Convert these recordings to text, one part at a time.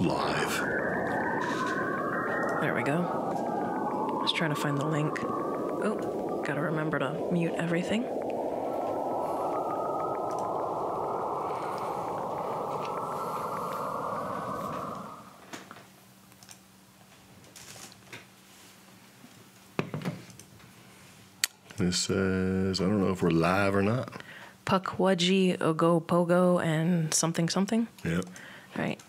live. There we go. I was trying to find the link. Oh, gotta remember to mute everything. This says, I don't know if we're live or not. Pukwudgie, Ogopogo, and something something. Yep. All right.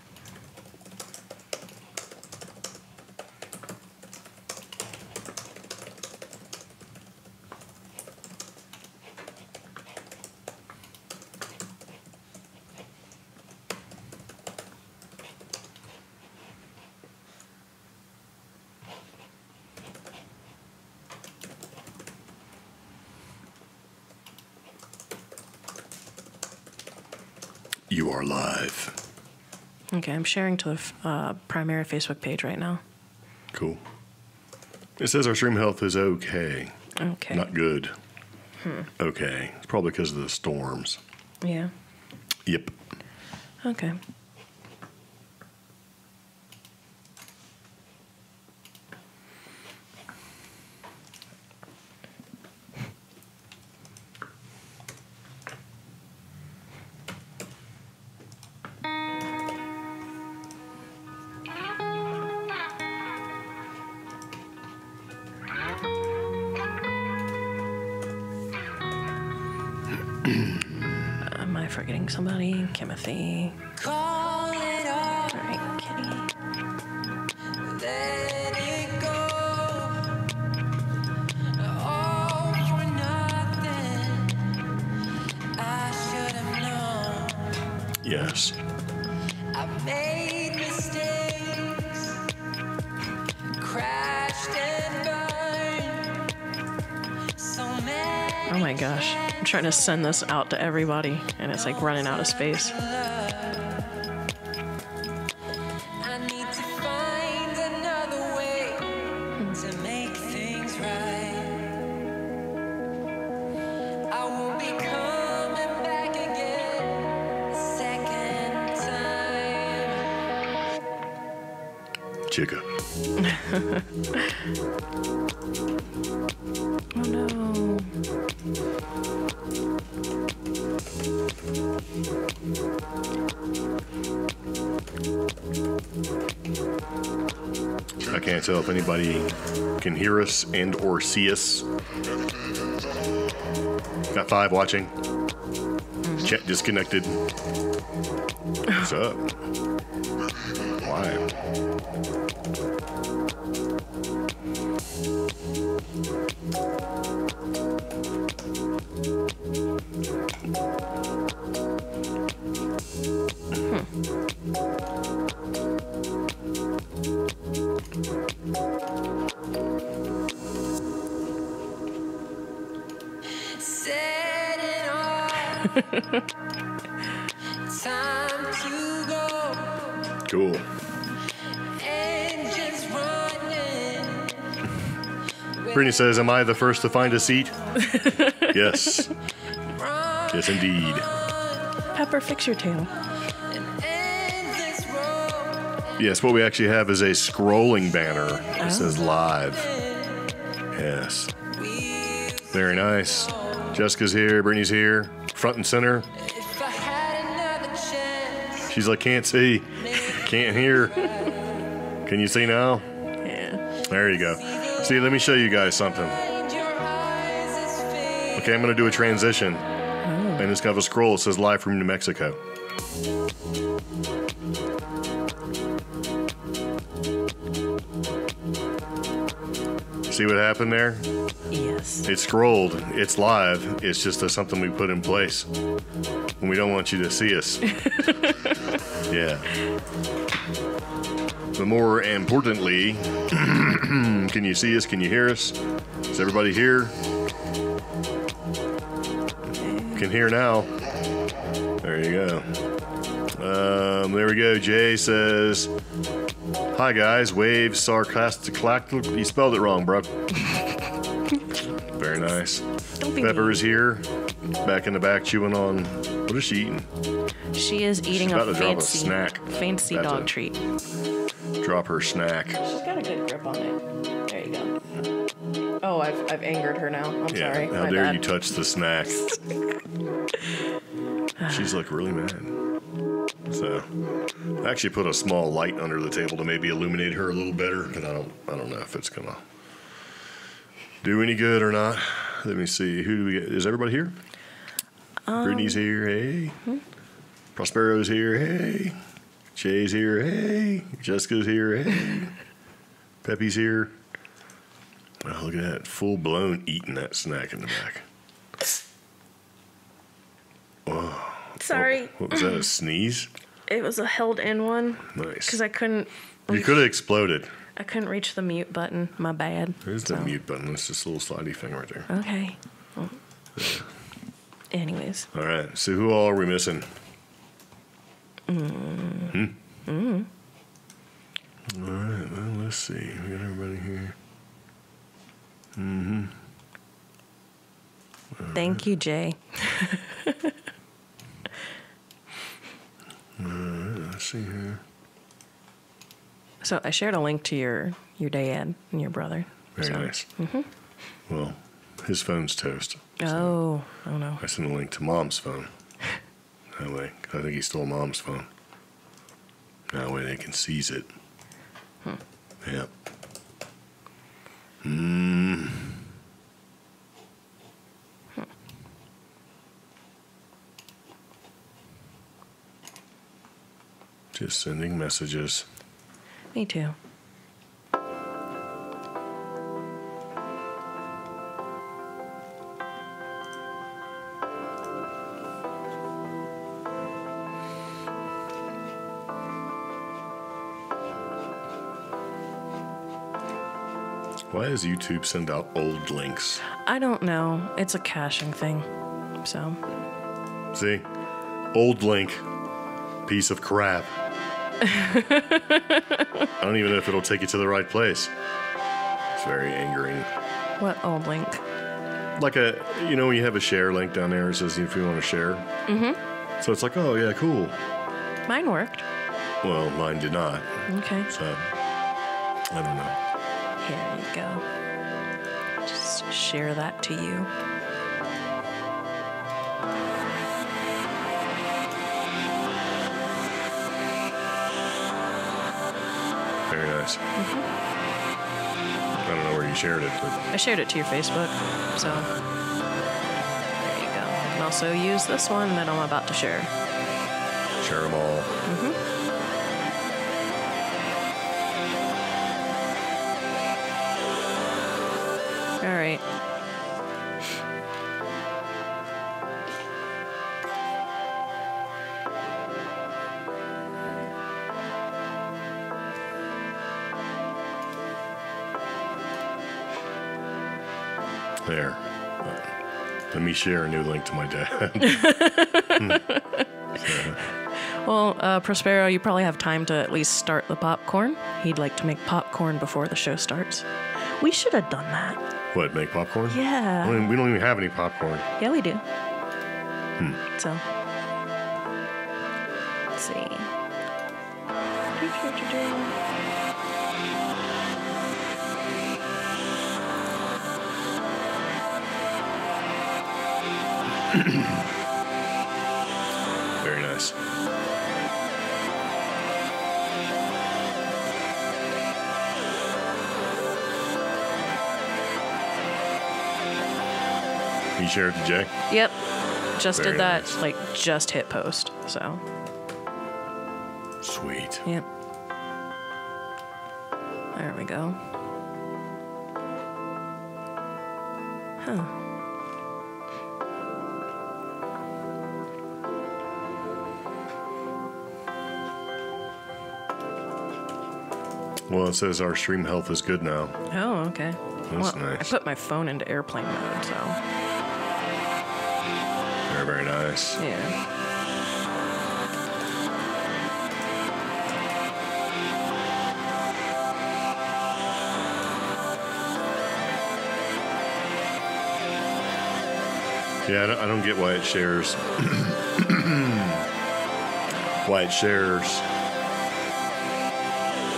You are live. Okay, I'm sharing to the primary Facebook page right now. Cool. It says our stream health is okay. Okay. Not good. Okay. It's probably because of the storms. Yeah. Yep. Okay. Am I forgetting somebody? Timothy. All right, Kitty. Let it go. All for nothing. I should have known. Yes. I made mistakes. Crashed and burned. So many. Oh my gosh. I'm trying to send this out to everybody, and it's like running out of space. I need to find another way to make things right. I will be coming back again a second time. Chica. Oh no. I can't tell if anybody can hear us and or see us. Got 5 watching. Chat disconnected. What's up? Why? Set it off. Time to go. Cool. Engines running. Brittany says, am I the first to find a seat? Yes. Yes, indeed. Pepper, fix your tail. Endless road. Yes, what we actually have is a scrolling banner that says live. Yes. Very nice. Jessica's here. Brittany's here. Front and center. If I had another chance. She's like, can't see. Can't hear. Can you see now? Yeah. There you go. See, let me show you guys something. Your eyes is fake. Okay, I'm going to do a transition. And it's kind of a scroll. It says live from New Mexico. See what happened there? Yes. It scrolled. It's live. It's just something we put in place when we don't want you to see us. Yeah. But more importantly, can you see us? Can you hear us? Is everybody here? Can hear now. There you go. There we go. Jay says, hi guys, wave sarcastic. You spelled it wrong, bro. Very nice. Don't be Pepper mean. is here, back in the back chewing on, what is she eating? She is eating about a to drop a fancy, snack. fancy About dog to- treat. Drop her snack. She's got a good grip on it. There you go. Oh, I've angered her now. I'm Yeah, sorry. how My dare bad. you touch the snack? She's like really mad. So, I actually put a small light under the table to maybe illuminate her a little better, but I don't know if it's gonna do any good or not. Let me see. Who do we get? Is everybody here? Brittany's here. Hey. Prospero's here. Hey. Jay's here. Hey. Jessica's here. Hey. Peppy's here. Oh, look at that. Full blown eating that snack in the back. Oh. Sorry. What was that? A sneeze? It was a held in one Nice. because I couldn't. You could have exploded. I couldn't reach the mute button. My bad. There's the mute button. It's just a little slidey thing right there. Okay. Well, anyways. All right. So who all are we missing? All right. Well, let's see. We got everybody here. Thank you, Jay. All right. Let's see here. So I shared a link to your dad and your brother. Very so. nice. Well, his phone's toast. Oh no. I sent a link to Mom's phone. That way, I think he stole Mom's phone. That way they can seize it. Yep. Just sending messages. Me too. Why does YouTube send out old links? I don't know. It's a caching thing. So See? Old link. Piece of crap. I don't even know if it'll take you to the right place. It's very angering. what old link? Like when you have a share link down there, it says if you want to share. So it's like, oh yeah, cool. Mine worked. Well, mine did not. Okay. So, I don't know. Here you go. Just share that to you. Very nice. I don't know where you shared it, but I shared it to your Facebook, so there you go. I can also use this one that I'm about to share. share them all. All right. There. Let me share a new link to my dad. Well, Prospero, you probably have time to at least start the popcorn. He'd like to make popcorn before the show starts. We should have done that. What, make popcorn? Yeah. We don't even have any popcorn. Yeah, we do. So, let's see. Very nice. You shared it to Jay? Yep. Just Very did that, nice. like, just hit post. So, Sweet. yep. There we go. Huh. Well, it says our stream health is good now. Oh, okay. That's Well, I nice. put my phone into airplane mode, so, Very, very nice. yeah. Yeah, I don't get why it shares Why it shares.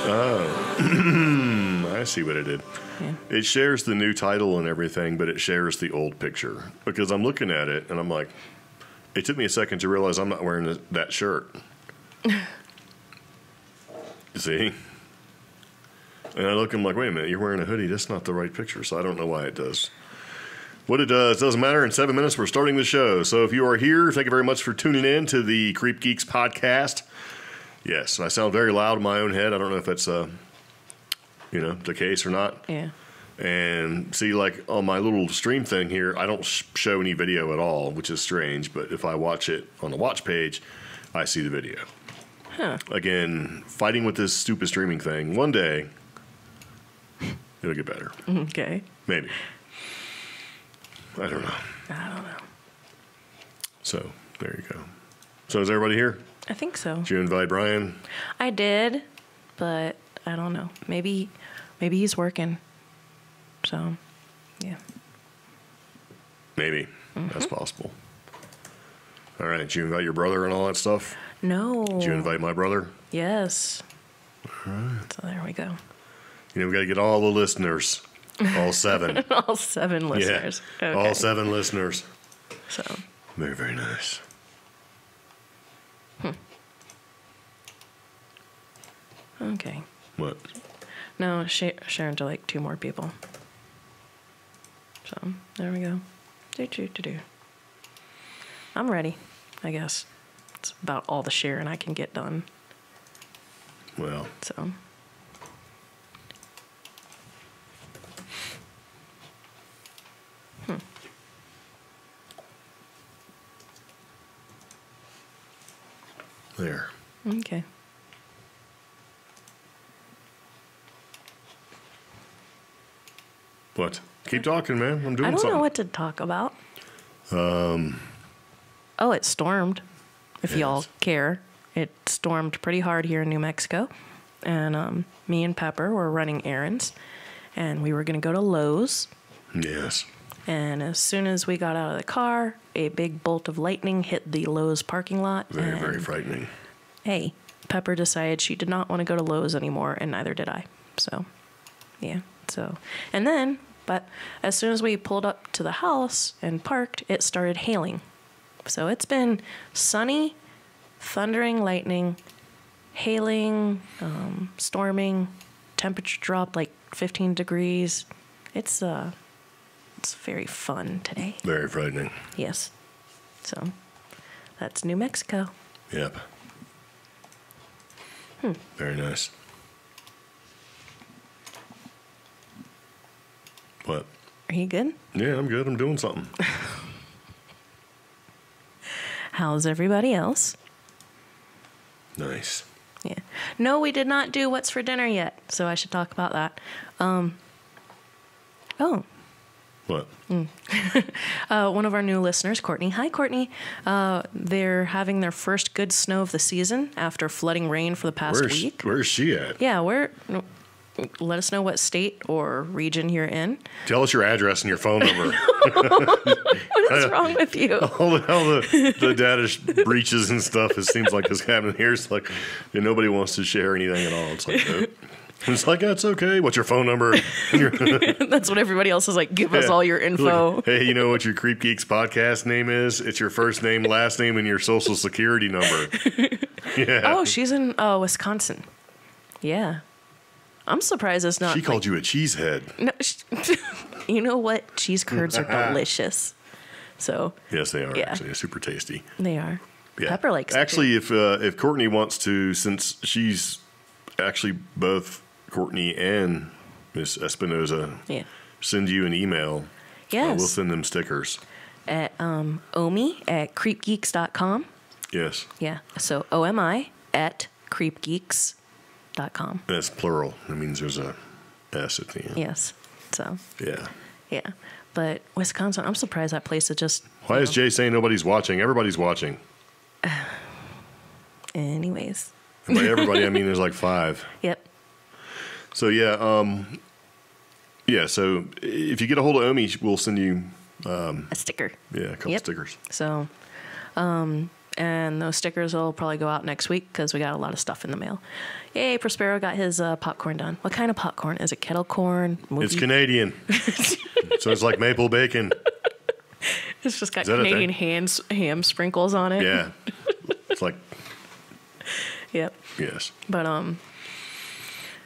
Oh. I see what it did. Yeah. It shares the new title and everything, but it shares the old picture. Because I'm looking at it, and I'm like, it took me a second to realize I'm not wearing that shirt. See? And I look, I'm like, wait a minute, you're wearing a hoodie. That's not the right picture, so I don't know why it does. What it does doesn't matter. In 7 minutes, we're starting the show. So if you are here, thank you very much for tuning in to the CreepGeeks podcast. Yes, I sound very loud in my own head. I don't know if that's, the case or not. Yeah. And see, like on my little stream thing here, I don't show any video at all, which is strange. But if I watch it on the watch page, I see the video. Huh. Again, fighting with this stupid streaming thing. One day, it'll get better. Okay. Maybe. I don't know. I don't know. So, there you go. So, is everybody here? I think so. Did you invite Brian? I did, but I don't know. Maybe he's working. So, yeah. Maybe. That's possible. All right. Did you invite your brother and all that stuff? No. Did you invite my brother? Yes. All right. So there we go. We got to get all the listeners. All 7. All 7 listeners. Yeah. Okay. All 7 listeners. So. Very, very nice. Okay. What? No, sharing to like 2 more people. So there we go. Do. I'm ready, I guess. It's about all the sharing I can get done. Well. So. There. Okay. What? Keep talking, man. I'm doing I don't something. know what to talk about. Oh, it stormed. If Yes. y'all care, it stormed pretty hard here in New Mexico, and me and Pepper were running errands, and we were going to go to Lowe's. Yes. And as soon as we got out of the car, a big bolt of lightning hit the Lowe's parking lot. Very, and, very frightening. Hey, Pepper decided she did not want to go to Lowe's anymore, and neither did I. So, yeah. So, and then, but as soon as we pulled up to the house and parked, it started hailing. So it's been sunny, thundering lightning, hailing, storming, temperature dropped like 15 degrees. It's very fun today. Very frightening. Yes. So that's New Mexico. Yep. Very nice. What? Are you good? Yeah, I'm good. I'm doing something. How's everybody else? Nice. Yeah. No, we did not do what's for dinner yet, so I should talk about that. Oh. What? One of our new listeners, Courtney. Hi, Courtney. They're having their first good snow of the season after flooding rain for the past week. Where's she at? Yeah, let us know what state or region you're in. Tell us your address and your phone number. What is wrong with you? All the data breaches and stuff, it seems like is happening here. It's like nobody wants to share anything at all. It's like, nope. It's like, that's okay. What's your phone number? That's what everybody else is like. Give us all your info. Like, hey, you know what your CreepGeeks podcast name is? It's your first name, last name, and your social security number. Yeah. Oh, she's in Wisconsin. Yeah. I'm surprised it's not. She called you a cheesehead. No, you know what? Cheese curds are delicious. So. Yes, they are. Yeah. Actually, they're super tasty. They are. Yeah. Pepper likes it actually, if Courtney wants to, since she's actually both Courtney and Miss Espinoza, Yeah. send you an email. Yes. We'll send them stickers. At Omi at CreepGeeks.com. Yes. Yeah. So OMI at CreepGeeks.com. That's plural. That means there's a S at the end. Yes. So. Yeah. Yeah. But Wisconsin, I'm surprised that place is just. Why is Jay saying nobody's watching? Everybody's watching. Anyways. And by everybody, I mean there's like 5. Yep. So yeah, so if you get a hold of Omi, we'll send you A sticker. a couple Yep. stickers. So, And those stickers will probably go out next week because we got a lot of stuff in the mail. Yay, Prospero got his popcorn done. What kind of popcorn? Is it kettle corn? Movie? It's Canadian. So it's like maple bacon. It's just got Canadian ham sprinkles on it. Yeah. It's like... Yep. Yes. But,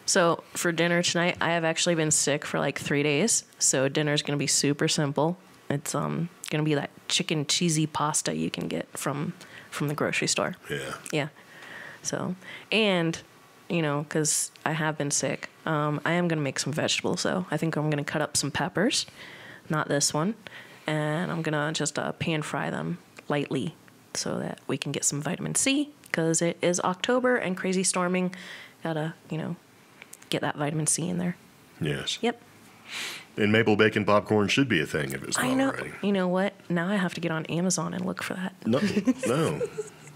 so for dinner tonight, I have actually been sick for like 3 days. So dinner's going to be super simple. It's going to be that chicken cheesy pasta you can get from the grocery store. Yeah. Yeah. So, and, you know, because I have been sick, I am going to make some vegetables. So I think I'm going to cut up some peppers, not this one. And I'm going to just pan fry them lightly so that we can get some vitamin C because it is October and crazy storming. Gotta, you know, get that vitamin C in there. Yes. Yep. And maple bacon popcorn should be a thing if it's not I know. already. You know what? Now I have to get on Amazon and look for that. No.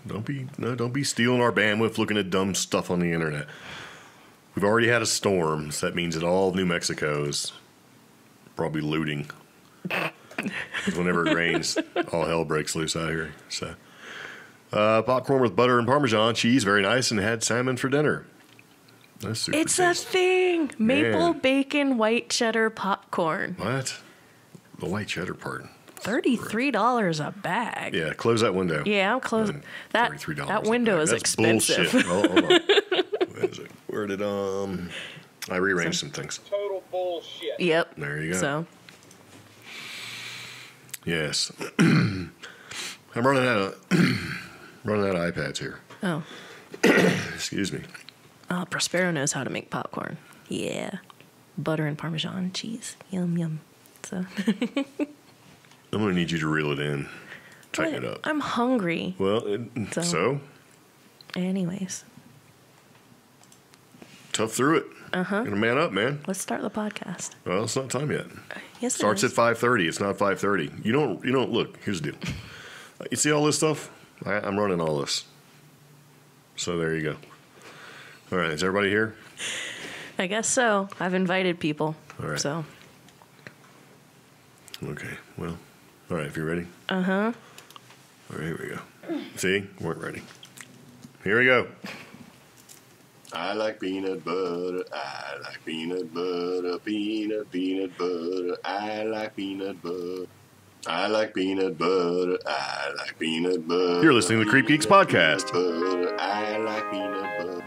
Don't be stealing our bandwidth looking at dumb stuff on the internet. We've already had a storm, so that means that all of New Mexico is probably looting. Whenever it rains, all hell breaks loose out here. So, popcorn with butter and Parmesan cheese, very nice, and had salmon for dinner. That's super It's tasty. a thing. Maple Man. bacon white cheddar popcorn. What? The white cheddar part. $33 a bag. Yeah, close that window. Yeah, I'm closing. That $33 that window a is bag. That's expensive. Bullshit. Oh, hold on. Where is it? Where did I rearranged some things. Total bullshit. Yep. There you go. So Yes. I'm running out of iPads here. oh, Excuse me. Prospero knows how to make popcorn. Yeah, butter and Parmesan cheese. Yum yum. So I'm going to need you to reel it in. Tighten it up. I'm hungry. Well, so? Anyways, Tough through it. Gonna man up, man. let's start the podcast. Well, it's not time yet. Yes, Starts it at is. 5:30. It's not 5:30. You don't look. Here's the deal. You see all this stuff? I'm running all this. So there you go. All right, is everybody here? I guess so. I've invited people. All right. So Okay. Well, all right. If you're ready. uh huh. All right, here we go. See, weren't ready. Here we go. I like peanut butter. I like peanut butter. Peanut butter. I like peanut butter. I like peanut butter. I like peanut butter. You're listening to the Creep Geeks podcast. Butter. I like peanut butter.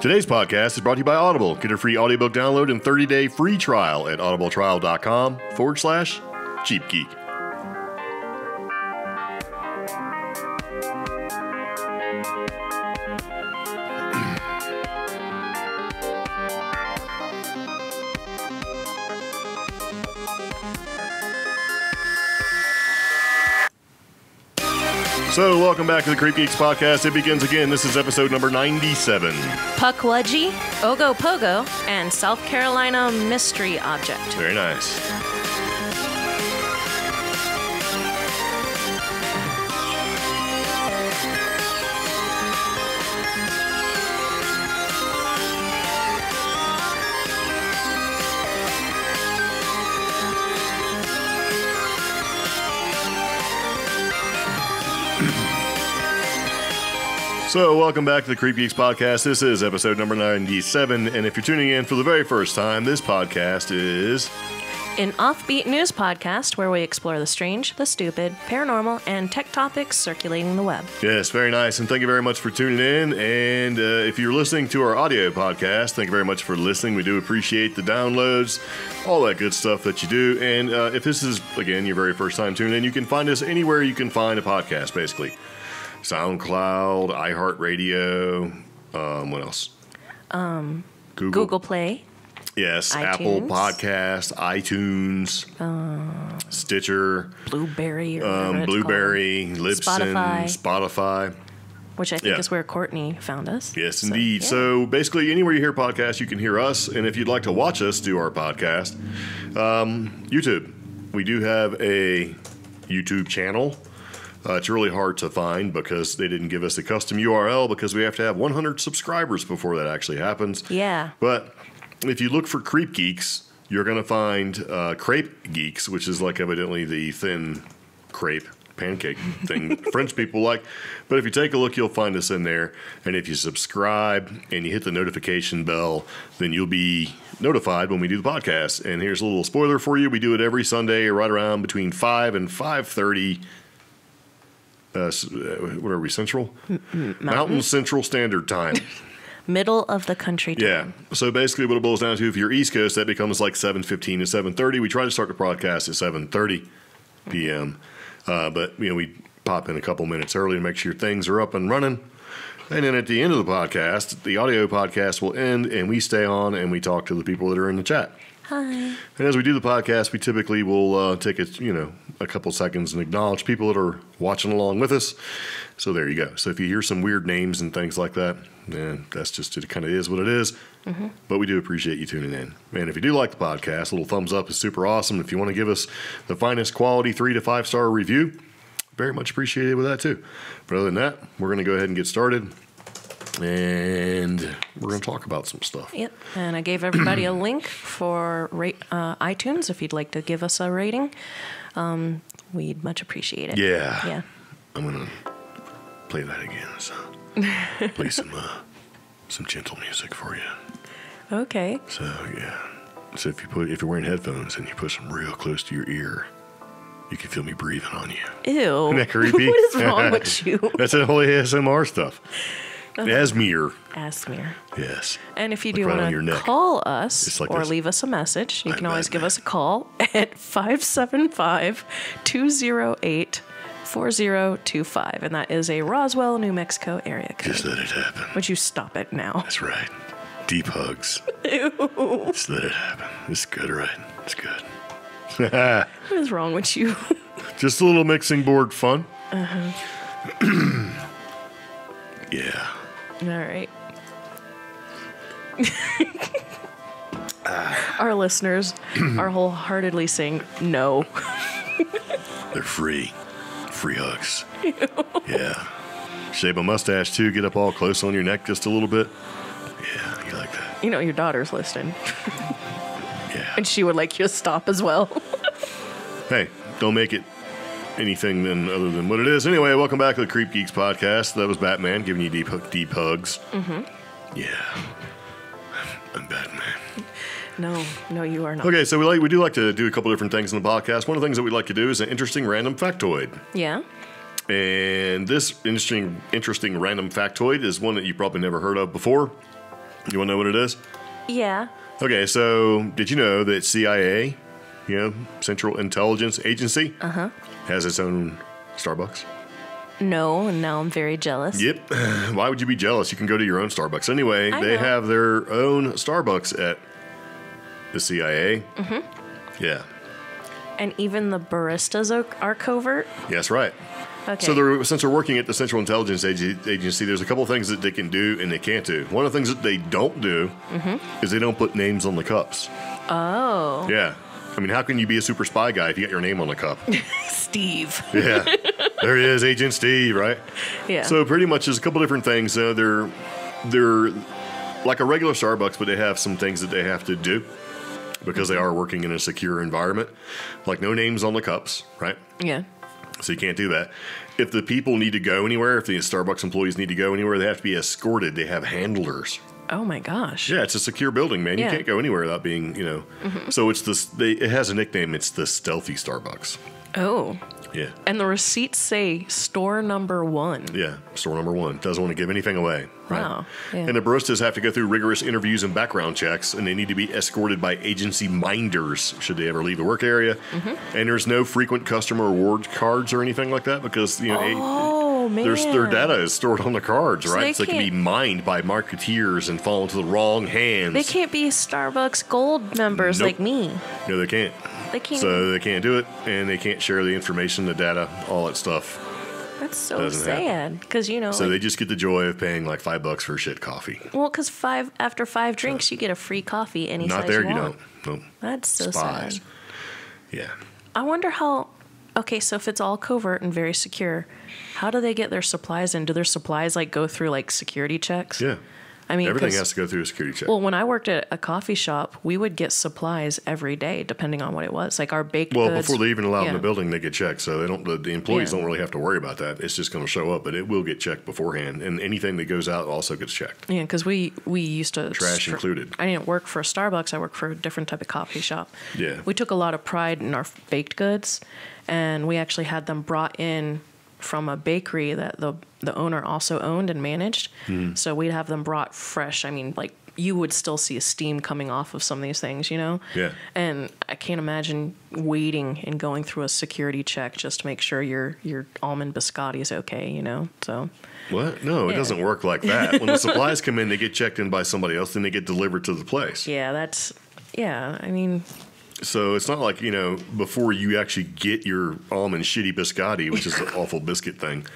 Today's podcast is brought to you by Audible. Get a free audiobook download and 30-day free trial at audibletrial.com/cheapgeek. So, welcome back to the Creep Geeks podcast. It begins again. This is episode number 97. Pukwudgie, Ogopogo, and South Carolina mystery object. Very nice. So, welcome back to the Creep Geeks podcast. This is episode number 97, and if you're tuning in for the very first time, this podcast is An offbeat news podcast where we explore the strange, the stupid, paranormal, and tech topics circulating the web. Yes, very nice, and thank you very much for tuning in. And if you're listening to our audio podcast, thank you very much for listening. We do appreciate the downloads, all that good stuff that you do. And if this is, again, your very first time tuning in, you can find us anywhere you can find a podcast, basically. SoundCloud, iHeartRadio, what else? Google Play. Yes, iTunes. Apple Podcast, iTunes, Stitcher, Blueberry. Or whatever it's Blueberry, Libsyn, Spotify. which I think Yeah. is where Courtney found us. Yes, So, indeed. yeah. So basically, anywhere you hear podcasts, you can hear us. And if you'd like to watch us do our podcast, YouTube. We do have a YouTube channel. It's really hard to find because they didn't give us a custom URL because we have to have 100 subscribers before that actually happens. Yeah. But if you look for CreepGeeks, you're going to find CreepGeeks, which is like evidently the thin crepe pancake thing that French people like. But if you take a look, you'll find us in there. And if you subscribe and you hit the notification bell, then you'll be notified when we do the podcast. And here's a little spoiler for you. We do it every Sunday right around between 5 and 5:30. What are we, Central? Mountain Central Standard Time. Middle of the country time. Yeah. So basically what it boils down to, if you're East Coast, that becomes like 7:15 to 7:30. We try to start the podcast at 7:30 p.m. But, we pop in a couple minutes early to make sure things are up and running. And then at the end of the podcast, the audio podcast will end, and we stay on and we talk to the people that are in the chat. Hi. And as we do the podcast, we typically will take a couple seconds and acknowledge people that are watching along with us. So there you go. So if you hear some weird names and things like that, then that's just, it kind of is what it is. Mm-hmm. But we do appreciate you tuning in. And if you do like the podcast, a little thumbs up is super awesome. If you want to give us the finest quality 3 to 5 star review, very much appreciated with that too. But other than that, we're going to go ahead and get started. And we're going to talk about some stuff. Yep. And I gave everybody a link for iTunes if you'd like to give us a rating. We'd much appreciate it. Yeah. Yeah. I'm going to play that again. So play some gentle music for you. Okay. So yeah. So if you're wearing headphones and you push them real close to your ear, you can feel me breathing on you. Ew. Isn't that creepy? What is wrong with you? That's the whole ASMR stuff. Asmere. Asmere. Yes. And if you Like do right on want your to neck. call us It's like or this. leave us a message, you I'm can always give Batman. us a call at 575-208-4025. And that is a Roswell, New Mexico area code. Just let it happen. Would you stop it now? That's right. Deep hugs. Ew. Just let it happen. It's good, right? It's good. What is wrong with you? Just a little mixing board fun. Uh-huh. Yeah. All right. Our listeners are wholeheartedly saying no. They're free. Free hugs. Yeah. Shave a mustache too. Get up all close on your neck just a little bit. Yeah, you like that. You know, your daughter's listening. Yeah. And she would like you to stop as well. Hey, don't make it anything other than what it is. Anyway, welcome back to the Creep Geeks podcast. That was Batman giving you deep hugs. Mm-hmm. Yeah. I'm Batman. No, you are not. Okay, so we do like to do a couple different things in the podcast. One of the things that we like to do is an interesting random factoid. Yeah? And this interesting random factoid is one that you probably never heard of before. You want to know what it is? Yeah. Okay, so did you know that CIA, Central Intelligence Agency, has its own Starbucks? No, and now I'm very jealous. Yep. Why would you be jealous? You can go to your own Starbucks. Anyway, I they know. have their own Starbucks at the CIA. Mm-hmm. Yeah. And even the baristas are covert? Yes, right. Okay. So since they're working at the Central Intelligence Agency, there's a couple of things that they can do and they can't do. One of the things that they don't do is they don't put names on the cups. Oh. Yeah. I mean, how can you be a super spy guy if you got your name on the cup? Steve. Yeah. There he is, Agent Steve, right? Yeah. So pretty much there's a couple different things. They're like a regular Starbucks, but they have some things that they have to do because they are working in a secure environment. Like no names on the cups, right? Yeah. So you can't do that. If the people need to go anywhere, if the Starbucks employees need to go anywhere, they have to be escorted. They have handlers. Oh my gosh. Yeah, it's a secure building, man. Yeah. You can't go anywhere without being, So it's this. It has a nickname. It's the stealthy Starbucks. Oh. Yeah. And the receipts say store number 1. Yeah, store number 1. Doesn't want to give anything away. Right? Wow. Yeah. And the baristas have to go through rigorous interviews and background checks, and they need to be escorted by agency minders should they ever leave the work area. And there's no frequent customer reward cards or anything like that because Oh, man. their data is stored on the cards, So right? they So they can be can't- mined by marketeers and fall into the wrong hands. They can't be Starbucks Gold members Nope. like me. No, they can't. They can't. So they can't do it, and they can't share the information, the data, all that stuff. That's so doesn't sad. Because, So they just get the joy of paying like $5 for shit coffee. well, because after 5 drinks, you get a free coffee any Not size there, you you want. don't. Nope. That's so Spies. sad. Yeah. I wonder how Okay, so if it's all covert and very secure, how do they get their supplies in? Do their supplies like go through like security checks? Yeah. I mean, Everything has to go through a security check. Well, when I worked at a coffee shop, we would get supplies every day, depending on what it was. Like our baked goods. Well, before they even allow in yeah. the building, they get checked. So they don't. The employees Yeah. don't really have to worry about that. It's just going to show up, but it will get checked beforehand, and anything that goes out also gets checked. Yeah, because we used to Trash included. I didn't work for a Starbucks. I worked for a different type of coffee shop. Yeah. We took a lot of pride in our baked goods, and we actually had them brought in from a bakery that the owner also owned and managed. So we'd have them brought fresh. I mean, like you would still see a steam coming off of some of these things, you know? Yeah. And I can't imagine waiting and going through a security check just to make sure your almond biscotti is okay, you know? So What? No, it Yeah. doesn't work like that. When the supplies come in, they get checked in by somebody else, then they get delivered to the place. I mean, So it's not like, you know, before you actually get your almond shitty biscotti, which is an awful biscuit thing,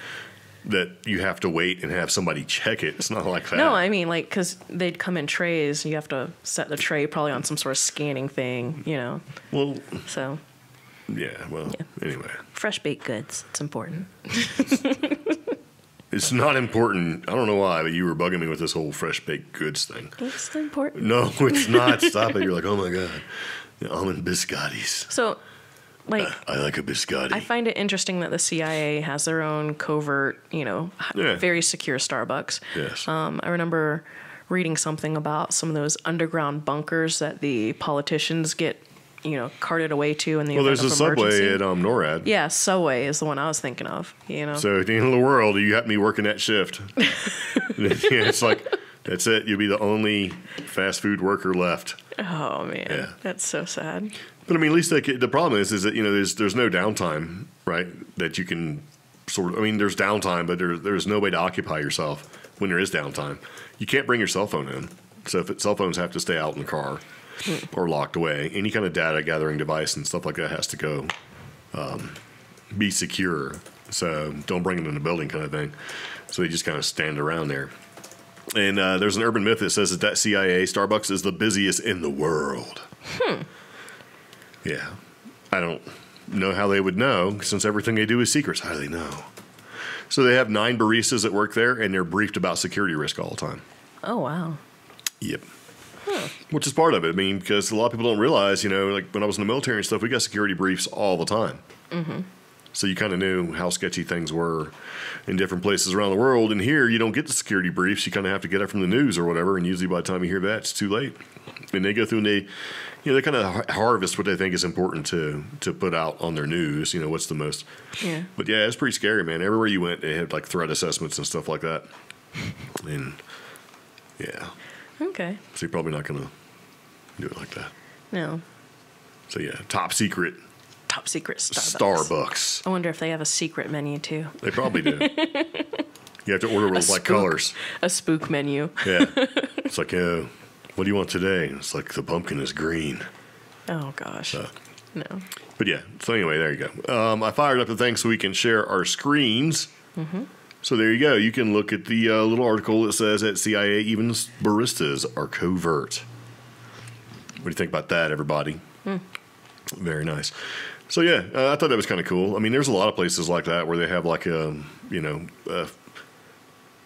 that you have to wait and have somebody check it. It's not like that. no, I mean, like, because they'd come in trays. You have to set the tray probably on some sort of scanning thing, you know? Well, So yeah, well, anyway. fresh baked goods, it's important. It's not important. I don't know why, but you were bugging me with this whole fresh baked goods thing. It's important. No, it's not. Stop it. You're like, oh my God. The almond biscottis. So, like, I like a biscotti. I find it interesting that the CIA has their own covert, you know, Yeah. very secure Starbucks. Yes. I remember reading something about some of those underground bunkers that the politicians get, you know, carted away to in the Well, event there's a of emergency. subway at NORAD. Yeah, Subway is the one I was thinking of, you know. So at the end of the world, you have me working that shift. It's like, that's it. You'll be the only fast food worker left. Oh, man. Yeah. That's so sad. But I mean, at least the problem is that, you know, there's no downtime, right? That you can sort of, I mean, there's downtime, but there's no way to occupy yourself when there is downtime. You can't bring your cell phone in. So if cell phones have to stay out in the car or locked away, any kind of data gathering device and stuff like that has to go be secure. So don't bring it in the building kind of thing. So they just kind of stand around there. And there's an urban myth that says that CIA Starbucks is the busiest in the world. Yeah. I don't know how they would know, since everything they do is secrets. How do they know? So they have 9 baristas that work there, and they're briefed about security risk all the time. Oh, wow. Yep. Which is part of it. I mean, because a lot of people don't realize, you know, like when I was in the military and stuff, we got security briefs all the time. So you kind of knew how sketchy things were in different places around the world. And here, you don't get the security briefs. You kind of have to get it from the news or whatever. And usually by the time you hear that, it's too late. And they go through and they, you know, they kind of harvest what they think is important to put out on their news. You know, what's the most. Yeah. But yeah, it's pretty scary, man. Everywhere you went, they had like threat assessments and stuff like that. And yeah. Okay. So you're probably not going to do it like that. No. So yeah, top secret Top secret Starbucks. I wonder if they have a secret menu, too. They probably do. You have to order with like colors. A spook menu. Yeah. It's like, what do you want today? And it's like the pumpkin is green. Oh, gosh. No. But yeah, so anyway, there you go. I fired up the thing so we can share our screens. So there you go. You can look at the little article that says at CIA, even baristas are covert. What do you think about that, everybody? Very nice. So yeah, I thought that was kind of cool. I mean, there's a lot of places like that where they have like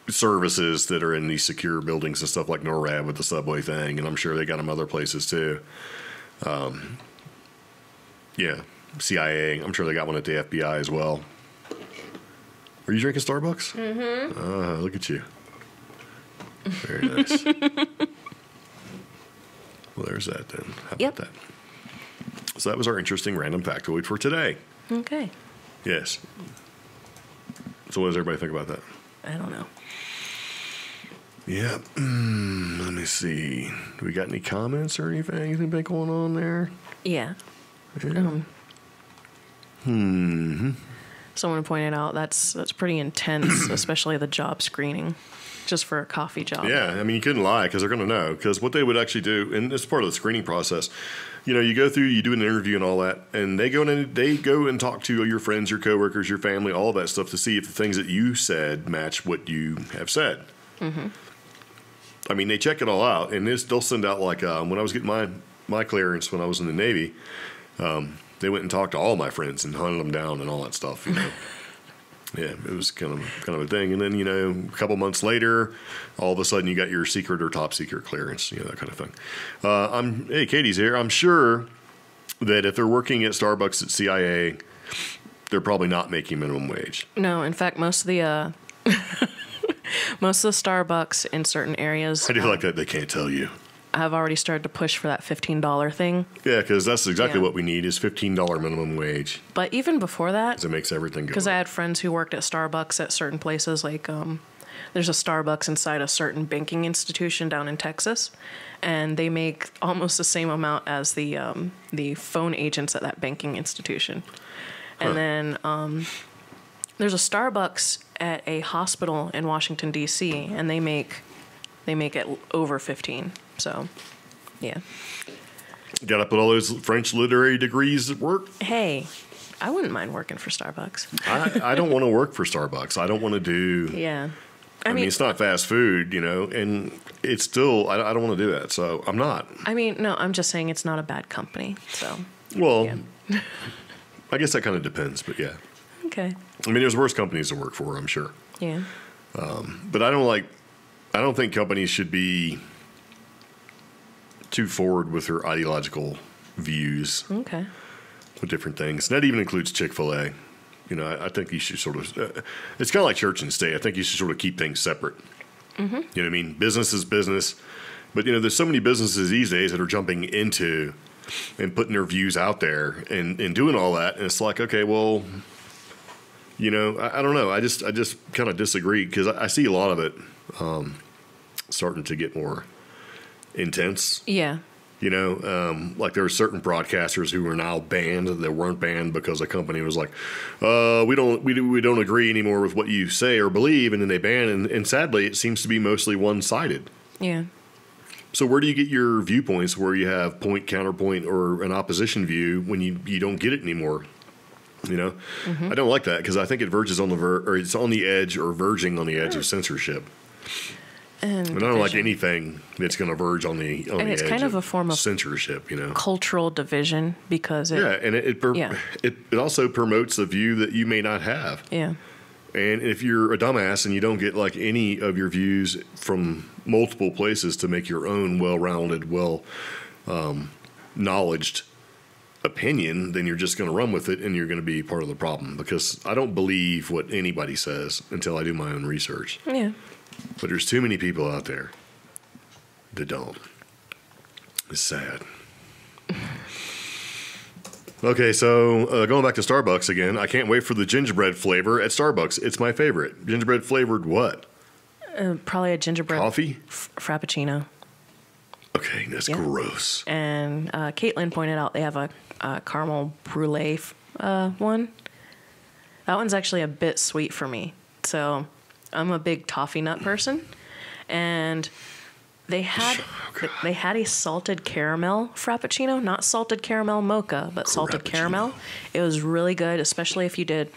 services that are in these secure buildings and stuff like NORAD with the subway thing, and I'm sure they got them other places too. Yeah, CIA. I'm sure they got one at the FBI as well. Are you drinking Starbucks? Mm-hmm. Look at you. Very nice. Well, there's that then. How about that? So that was our interesting random factoid for today. Okay. Yes. So what does everybody think about that? I don't know. Yeah. Let me see. Do we got any comments or anything? Anything big going on there? Yeah. Yeah. Someone pointed out that's pretty intense, especially the job screening, just for a coffee job. Yeah, I mean, you couldn't lie because they're going to know. Because what they would actually do, and it's part of the screening process, you know, you go through, you do an interview and all that, and they go and talk to your friends, your coworkers, your family, all that stuff to see if the things that you said match what you have said. I mean, they check it all out, and they'll send out like when I was getting my clearance when I was in the Navy. They went and talked to all my friends and hunted them down and all that stuff, you know. Yeah, it was kind of a thing. And then, you know, a couple months later, all of a sudden you got your secret or top secret clearance, you know, that kind of thing. Hey, Katie's here. I'm sure that if they're working at Starbucks at CIA, they're probably not making minimum wage. No, in fact, most of the most of the Starbucks in certain areas. I do like that they can't tell you. Have already started to push for that $15 thing. Yeah, because that's exactly Yeah. what we need is $15 minimum wage. But even before that, Because it makes everything go because I up. had friends who worked at Starbucks at certain places, like there's a Starbucks inside a certain banking institution down in Texas, and they make almost the same amount as the phone agents at that banking institution. And then there's a Starbucks at a hospital in Washington D.C. and they make it over 15. So, yeah. Got to put all those French literary degrees at work. Hey, I wouldn't mind working for Starbucks. I don't want to work for Starbucks. I don't want to do. Yeah. I mean, it's not fast food, you know, and it's still. I don't want to do that, so I'm not. I mean, no, I'm just saying it's not a bad company. So. Well, Yeah. I guess that kind of depends, but yeah. Okay. I mean, there's worse companies to work for, I'm sure. Yeah. But I don't think companies should be too forward with their ideological views Okay. with different things. And that even includes Chick-fil-A. You know, I think you should sort of, it's kind of like church and state. I think you should sort of keep things separate. Mm-hmm. You know what I mean? Business is business. But, you know, there's so many businesses these days that are jumping into and putting their views out there and doing all that. And it's like, okay, well, you know, I don't know. I just kind of disagree because I see a lot of it starting to get more intense. Yeah. You know, like there are certain broadcasters who are now banned that weren't banned because a company was like, we don't agree anymore with what you say or believe, and then they ban. And sadly, it seems to be mostly one-sided. Yeah. So where do you get your viewpoints where you have point, counterpoint, or an opposition view when you don't get it anymore? You know, I don't like that because I think it verges on or it's on the edge or verging on the edge of censorship. And I don't like anything that's going to verge on the it's edge kind of a form of censorship. You know, cultural division because it. yeah, and it also promotes a view that you may not have. Yeah. And if you're a dumbass and you don't get like any of your views from multiple places to make your own well-rounded, knowledged opinion, then you're just going to run with it and you're going to be part of the problem because I don't believe what anybody says until I do my own research. Yeah. But there's too many people out there that don't. It's sad. Okay, so going back to Starbucks again, I can't wait for the gingerbread flavor at Starbucks. It's my favorite. Gingerbread flavored what? Probably a gingerbread Coffee? Frappuccino. Okay, that's gross. And Caitlin pointed out they have a caramel brulee one. That one's actually a bit sweet for me. So I'm a big toffee nut person. And they had a salted caramel frappuccino, not salted caramel mocha, but salted caramel. It was really good, especially if you did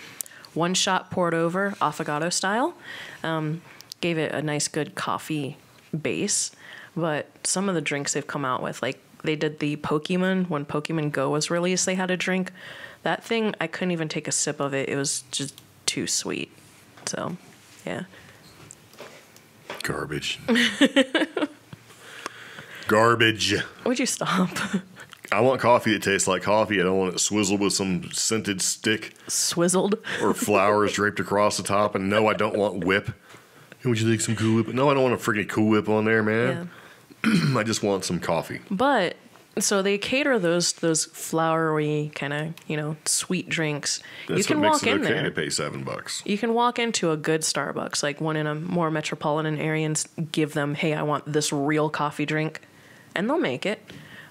one shot poured over affogato style. Gave it a nice good coffee base. But some of the drinks they've come out with, like they did the Pokemon, when Pokemon Go was released, they had a drink. That thing, I couldn't even take a sip of it. It was just too sweet. So, yeah. Garbage. Garbage. Would you stop? I want coffee that tastes like coffee. I don't want it swizzled with some scented stick. Swizzled? Or flowers draped across the top. And no, I don't want whip. Would you like some Cool Whip? No, I don't want a freaking Cool Whip on there, man. Yeah. I just want some coffee. But so they cater those flowery kind of sweet drinks. That's you can what walk makes it in okay there. to pay $7. You can walk into a good Starbucks, like one in a more metropolitan area, and give them, "Hey, I want this real coffee drink," and they'll make it.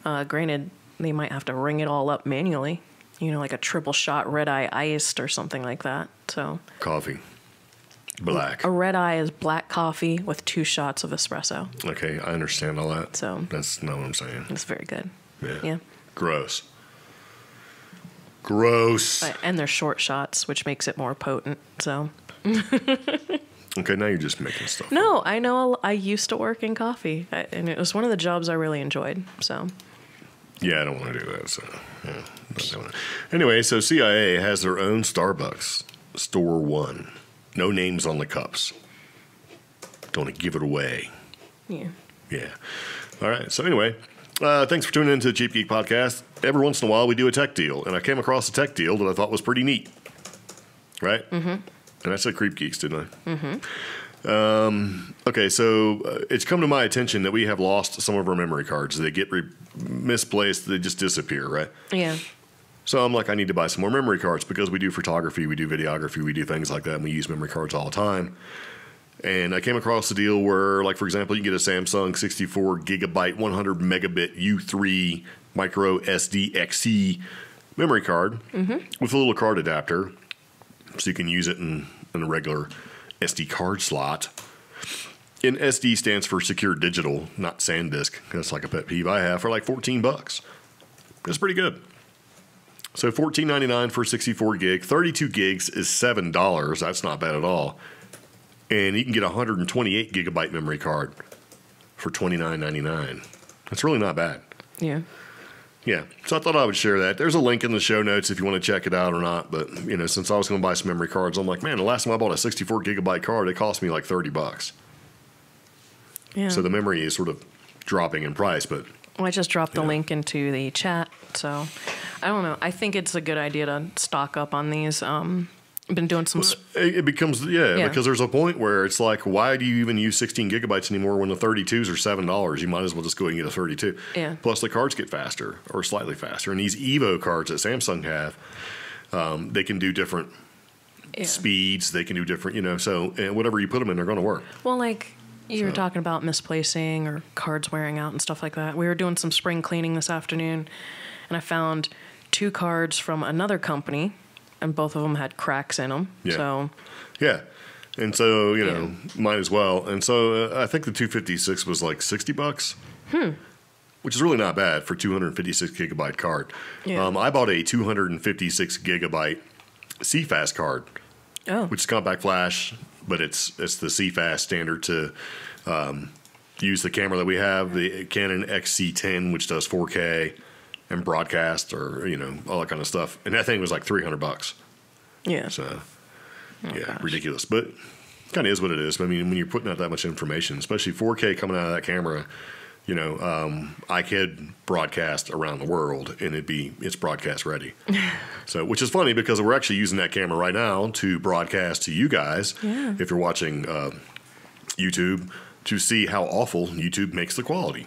Granted, they might have to ring it all up manually. Like a triple shot red eye iced or something like that. So coffee. Black. A red eye is black coffee with 2 shots of espresso. Okay, I understand all that. So that's not what I'm saying. It's very good. Yeah. Gross. Gross. And they're short shots, which makes it more potent. So. Okay, now you're just making stuff. No, I know. I used to work in coffee, and it was one of the jobs I really enjoyed. So. Yeah, I don't want to do that. So, yeah, not doing it. Anyway, so CIA has their own Starbucks, Store One. No names on the cups. Don't want to give it away. Yeah. Yeah. All right. So anyway, thanks for tuning into the Cheap Geek Podcast. Every once in a while, we do a tech deal, and I came across a tech deal that I thought was pretty neat. Right? Mm-hmm. And I said CreepGeeks, didn't I? Mm-hmm. Okay, so it's come to my attention that we have lost some of our memory cards. They get misplaced. They just disappear, right? Yeah. So I'm like, I need to buy some more memory cards because we do photography, we do videography, we do things like that, and we use memory cards all the time. And I came across a deal where, like, for example, you can get a Samsung 64 gigabyte, 100 megabit U3 MicroSDXC memory card with a little card adapter, so you can use it in a regular SD card slot. And SD stands for secure digital, not SanDisk. That's like a pet peeve I have, for like $14. That's pretty good. So $14.99 for 64 gig. 32 gigs is $7. That's not bad at all. And you can get a 128 gigabyte memory card for $29.99. That's really not bad. Yeah. Yeah, so I thought I would share that. There's a link in the show notes if you want to check it out or not. But, you know, since I was going to buy some memory cards, I'm like, man, the last time I bought a 64 gigabyte card, it cost me like $30. Yeah. So the memory is sort of dropping in price, but... Well, I just dropped the link into the chat, so I don't know. I think it's a good idea to stock up on these. I've been doing some... It becomes, because there's a point where it's like, why do you even use 16 gigabytes anymore when the 32s are $7? You might as well just go ahead and get a 32. Yeah. Plus, the cards get faster, or slightly faster. And these Evo cards that Samsung have, they can do different speeds. They can do different, you know, so whatever you put them in, they're going to work. Well, like... You were talking about misplacing or cards wearing out and stuff like that. We were doing some spring cleaning this afternoon, and I found 2 cards from another company, and both of them had cracks in them. Yeah. So, yeah. And so, you know, might as well. And so I think the 256 was like $60. Which is really not bad for 256 gigabyte card. Yeah. I bought a 256 gigabyte CFast card, which is compact flash, but it's the CFast standard to use the camera that we have, the Canon XC10, which does 4K and broadcast, or, you know, all that kind of stuff. And that thing was like $300. yeah. So, gosh. ridiculous. But kind of is what it is. I mean, when you're putting out that much information, especially 4K coming out of that camera, you know, I could broadcast around the world and it's broadcast ready. So, which is funny because we're actually using that camera right now to broadcast to you guys, if you're watching YouTube, to see how awful YouTube makes the quality,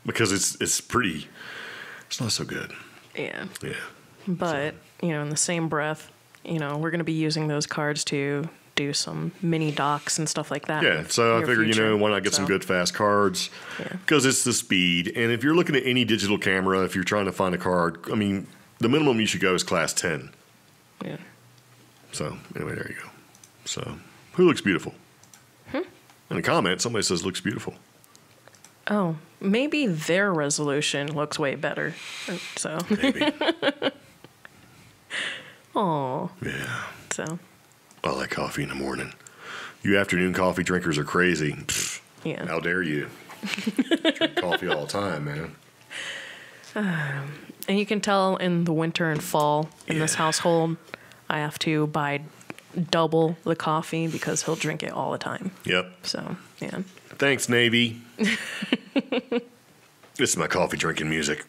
because it's not so good. Yeah. Yeah. But, you know, in the same breath, you know, we're going to be using those cards to do some mini docs and stuff like that. Yeah, so I figured, you know, why not get some good fast cards? Yeah. Because it's the speed. And if you're looking at any digital camera, if you're trying to find a card, I mean, the minimum you should go is class 10. Yeah. So, anyway, there you go. So, who looks beautiful? In a comment, somebody says looks beautiful. Oh, maybe their resolution looks way better. So. Maybe. Oh. Yeah. So. I like coffee in the morning. You afternoon coffee drinkers are crazy. Pfft, Yeah. how dare you? Drink coffee all the time, man. And you can tell in the winter and fall in this household, I have to buy double the coffee because he'll drink it all the time. Yep. So, yeah. Thanks, Navy. This is my coffee drinking music.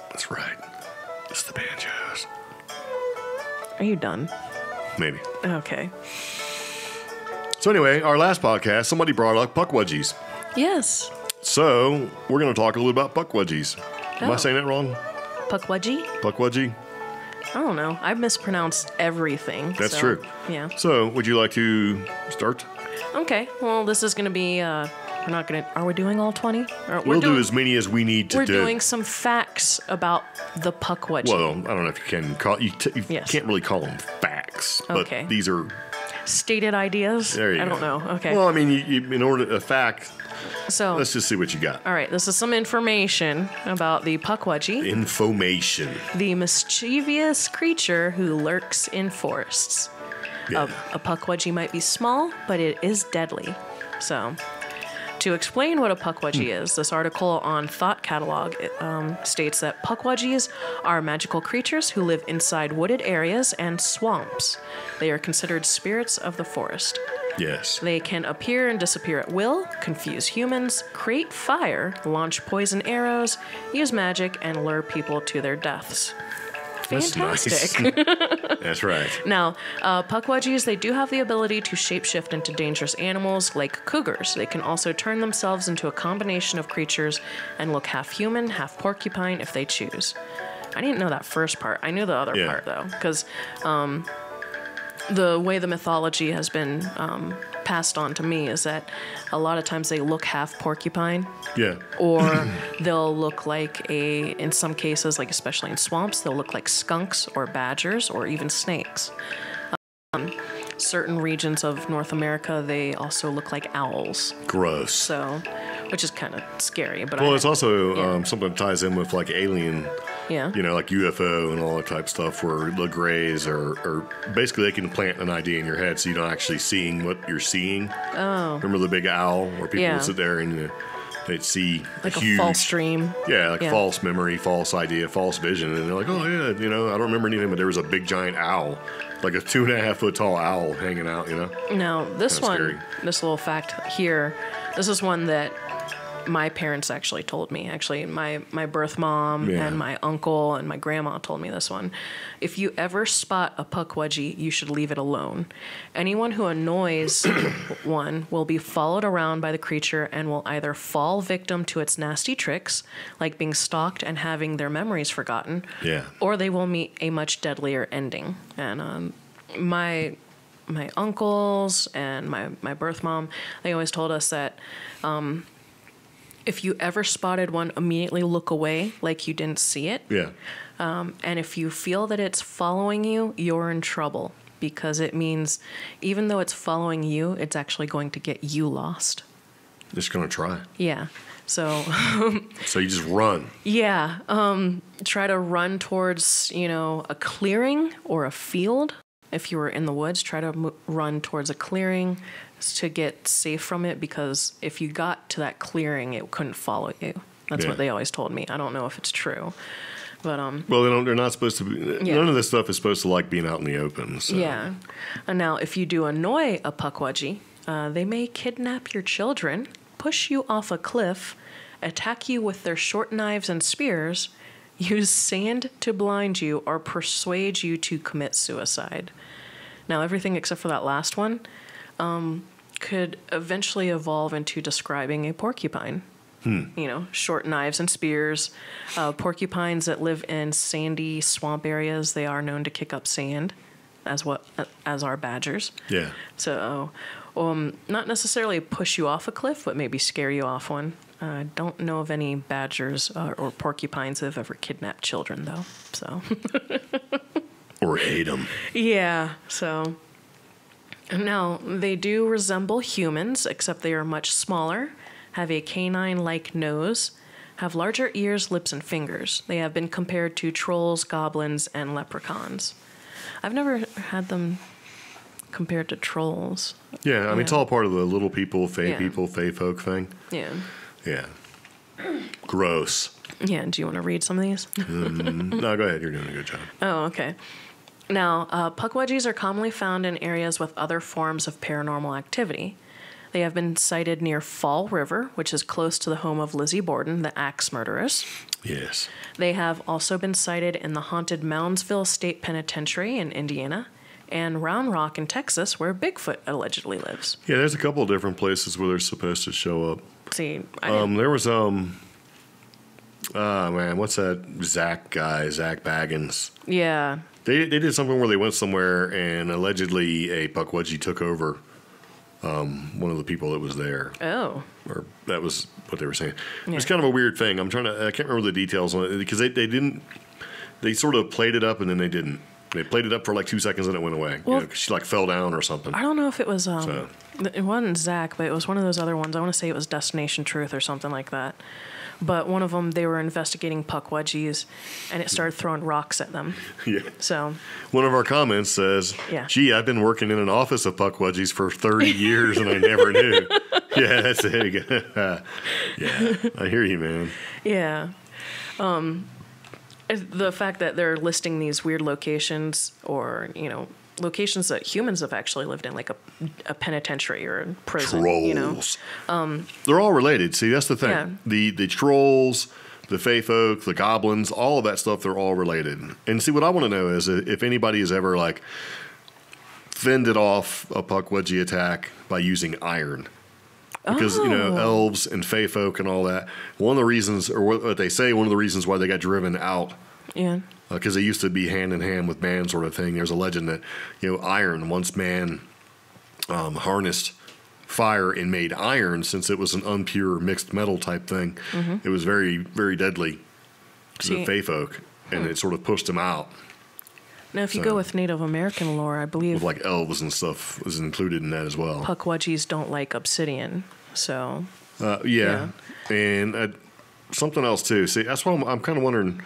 That's right. It's the banjos. Are you done? Maybe. Okay. So anyway, our last podcast, somebody brought up Pukwudgies. Yes. So we're going to talk a little about Pukwudgies. Am I saying that wrong? Pukwudgie? Pukwudgie? I don't know. I've mispronounced everything. That's true. Yeah. So would you like to start? Okay. Well, this is going to be, we're not going to, are we doing all 20? We'll do as many as we need to do. We're doing some facts about the Pukwudgie. Well, I don't know if you can call, you can't really call them facts, but Okay. these are stated ideas? There you go. I don't know. Okay. Well, I mean, you, in order to, a fact, So, let's just see what you got. all right, this is some information about the Pukwudgie, Information. the mischievous creature who lurks in forests. Yeah. A Pukwudgie might be small, but it is deadly. So, To explain what a Pukwudgie is, this article on Thought Catalog states that Pukwudgies are magical creatures who live inside wooded areas and swamps. They are considered spirits of the forest. Yes. They can appear and disappear at will, confuse humans, create fire, launch poison arrows, use magic, and lure people to their deaths. Fantastic. That's nice. That's right. Now, Pukwudgies, they do have the ability to shapeshift into dangerous animals like cougars. They can also turn themselves into a combination of creatures and look half human, half porcupine if they choose. I didn't know that first part. I knew the other part, though, because the way the mythology has been passed on to me is that a lot of times they look half porcupine. Yeah. Or they'll look like in some cases, like especially in swamps, they'll look like skunks or badgers or even snakes. Certain regions of North America, they also look like owls. Gross. So, which is kind of scary. But well, it's also something that ties in with like alien, like UFO and all that type of stuff where the grays are basically they can plant an idea in your head so you're not actually seeing what you're seeing. Oh. Remember the big owl where people would sit there and they'd see like a huge false dream. Yeah, like false memory, false idea, false vision. And they're like, oh, yeah, I don't remember anything, but there was a big giant owl, like a 2.5 foot tall owl hanging out, Now, this one, scary. this little fact here, this is one that my parents actually told me. Actually, my birth mom and my uncle and my grandma told me this one. If you ever spot a Pukwudgie, you should leave it alone. Anyone who annoys one will be followed around by the creature and will either fall victim to its nasty tricks, like being stalked and having their memories forgotten, or they will meet a much deadlier ending. And my uncles and my birth mom, they always told us that if you ever spotted one, immediately look away like you didn't see it. Yeah. And if you feel that it's following you, you're in trouble because it means even though it's following you, it's actually going to get you lost. Just going to try. Yeah. So. So you just run. Yeah. Try to run towards, a clearing or a field. If you were in the woods, try to run towards a clearing to get safe from it, because if you got to that clearing, it couldn't follow you. That's what they always told me. I don't know if it's true, but well, they're not supposed to be. None of this stuff is supposed to like being out in the open. So. Yeah. And now, if you do annoy a Pukwudgie, they may kidnap your children, push you off a cliff, attack you with their short knives and spears, use sand to blind you, or persuade you to commit suicide. Now, everything except for that last one could eventually evolve into describing a porcupine. Short knives and spears. Porcupines that live in sandy swamp areas, they are known to kick up sand, as are badgers. Yeah. So, not necessarily push you off a cliff, but maybe scare you off one. I don't know of any badgers or porcupines that have ever kidnapped children, though. So. Or ate them. Yeah. So. Now, they do resemble humans, except they are much smaller, have a canine-like nose, have larger ears, lips, and fingers. They have been compared to trolls, goblins, and leprechauns. I've never had them compared to trolls. Yeah, I mean, it's all part of the little people, fae folk thing. Yeah. Yeah. Gross. Yeah, do you want to read some of these? No, go ahead. You're doing a good job. Oh, okay. Now, Pukwudgies are commonly found in areas with other forms of paranormal activity. They have been sighted near Fall River, which is close to the home of Lizzie Borden, the axe murderess. Yes. They have also been sighted in the haunted Moundsville State Penitentiary in Indiana and Round Rock in Texas, where Bigfoot allegedly lives. Yeah, there's a couple of different places where they're supposed to show up. See, there was what's that Zach guy, Zach Baggins? Yeah. They did something where they went somewhere and allegedly a Pukwudgie took over one of the people that was there. Oh. Or that was what they were saying. Yeah. It's kind of a weird thing. I can't remember the details on it because they sort of played it up and then they didn't. They played it up for like 2 seconds and it went away. Well, she like fell down or something. I don't know if it was, it wasn't Zach, but it was one of those other ones. I want to say it was Destination Truth or something like that. But one of them, they were investigating Pukwudgies, and it started throwing rocks at them. Yeah. So. One of our comments says, gee, I've been working in an office of Pukwudgies for 30 years, and I never knew. Yeah, that's it. There you go. Yeah, I hear you, man. Yeah. The fact that they're listing these weird locations, or locations that humans have actually lived in, like a penitentiary or a prison. Trolls. They're all related. See, that's the thing. Yeah. The trolls, the fae folk, the goblins, all of that stuff, they're all related. And see, what I want to know is if anybody has ever like fended off a Pukwudgie attack by using iron. Because, elves and fae folk and all that, one of the reasons, or what they say, one of the reasons why they got driven out, because they used to be hand in hand with man sort of thing. There's a legend that, iron, once man harnessed fire and made iron, since it was an unpure mixed metal type thing, it was very, very deadly to the fae folk, and it sort of pushed them out. Now, if you go with Native American lore, I believe... With like elves and stuff was included in that as well. Pukwudgies don't like obsidian, so... yeah. And something else, too. See, that's why I'm kind of wondering,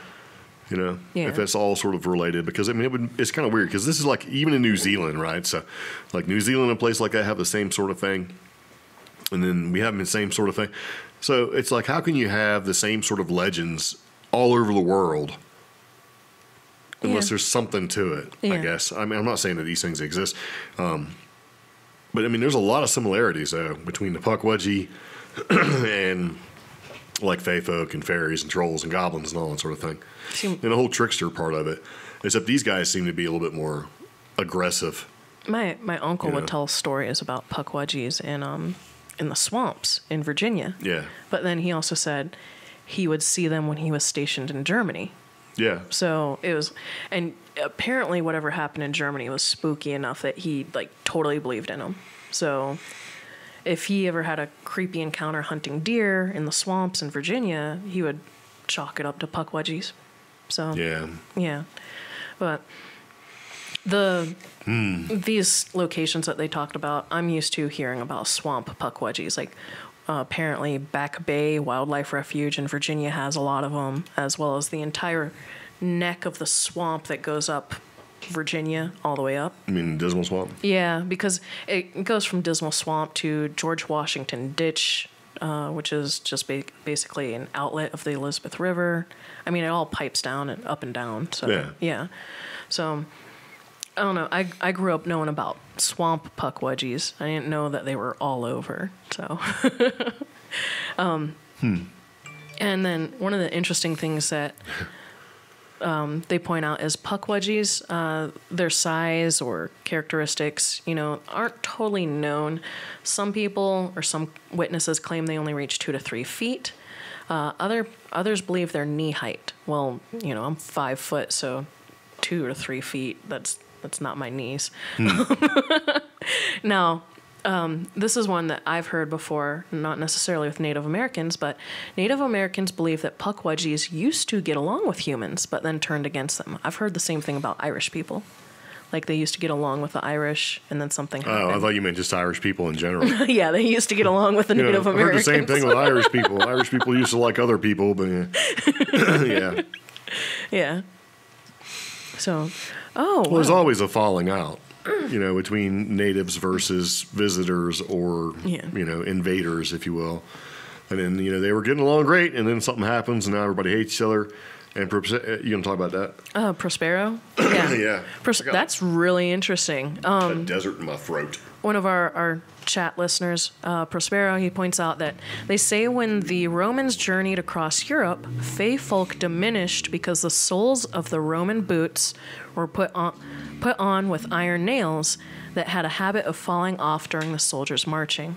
if that's all sort of related. Because, I mean, it's kind of weird. Because this is like, even in New Zealand, right? So, like, New Zealand and a place like that have the same sort of thing. And then we have the same sort of thing. So, it's like, how can you have the same sort of legends all over the world... Unless there's something to it, I guess. I mean, I'm not saying that these things exist. But, I mean, there's a lot of similarities, though, between the Pukwudgie and, like, fae folk and fairies and trolls and goblins and all that sort of thing. And the whole trickster part of it. Except these guys seem to be a little bit more aggressive. My uncle would tell stories about Pukwudgies in the swamps in Virginia. Yeah. But then he also said he would see them when he was stationed in Germany. Yeah. So it was, and apparently whatever happened in Germany was spooky enough that he like totally believed in them. So if he ever had a creepy encounter hunting deer in the swamps in Virginia, he would chalk it up to Pukwudgies. So yeah. But these locations that they talked about, I'm used to hearing about swamp Pukwudgies. Like apparently Back Bay Wildlife Refuge in Virginia has a lot of them, as well as the entire neck of the swamp that goes up Virginia all the way up. You mean Dismal Swamp? Yeah, because it goes from Dismal Swamp to George Washington Ditch, which is just basically an outlet of the Elizabeth River. I mean, it all pipes down and up and down. So yeah. So I don't know. I grew up knowing about swamp Pukwudgies. I didn't know that they were all over. So, and then one of the interesting things that they point out is Pukwudgies, their size or characteristics, aren't totally known. Some people or some witnesses claim they only reach 2 to 3 feet. Others believe they're knee height. Well, I'm 5 foot, so 2 to 3 feet. That's not my knees. Now, this is one that I've heard before, not necessarily with Native Americans, but Native Americans believe that Pukwudgies used to get along with humans, but then turned against them. I've heard the same thing about Irish people. Like they used to get along with the Irish, and then something happened. Oh, I thought you meant just Irish people in general. Yeah, they used to get along with the Native Americans. I've heard the same thing with Irish people. Irish people used to like other people, but yeah. Yeah. So, wow. There's always a falling out, between natives versus visitors or, invaders, if you will. And then, they were getting along great, and then something happens, and now everybody hates each other. And you going to talk about that? Prospero? Yeah. Yeah. That's really interesting. A desert in my throat. One of our chat listeners, Prospero, he points out that they say when the Romans journeyed across Europe, fae folk diminished because the soles of the Roman boots were put on with iron nails that had a habit of falling off during the soldiers marching.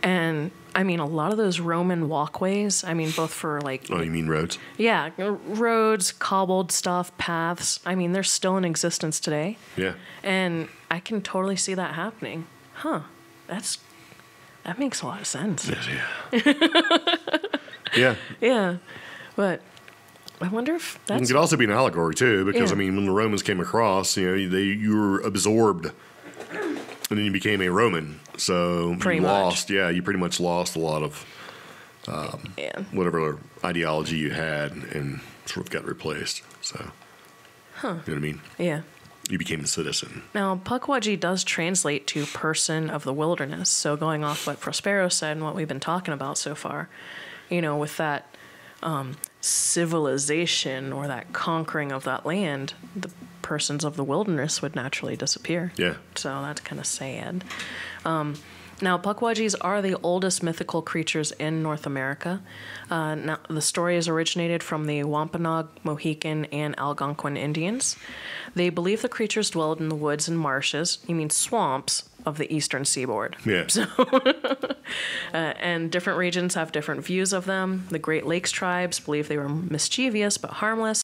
And I mean, a lot of those Roman walkways, I mean, both for like... Oh, you mean roads? Yeah, roads, cobbled stuff, paths. I mean, they're still in existence today. Yeah. And I can totally see that happening. Huh. That makes a lot of sense. Yeah. Yeah. Yeah. But I wonder if that's... It could also be an allegory, too, because, I mean, when the Romans came across, you were absorbed, and then you became a Roman. So you pretty much lost a lot of whatever ideology you had and sort of got replaced. So, you know what I mean? Yeah. you became a citizen. Now, Pukwudgie does translate to person of the wilderness. So going off what Prospero said and what we've been talking about so far, you know, with that civilization or that conquering of that land, the persons of the wilderness would naturally disappear. Yeah. So that's kind of sad. Now, Pukwudgies are the oldest mythical creatures in North America. Now, the story is originated from the Wampanoag, Mohican, and Algonquin Indians. They believe the creatures dwelled in the woods and marshes, you mean swamps, of the eastern seaboard. Yeah. So, and different regions have different views of them. The Great Lakes tribes believe they were mischievous but harmless.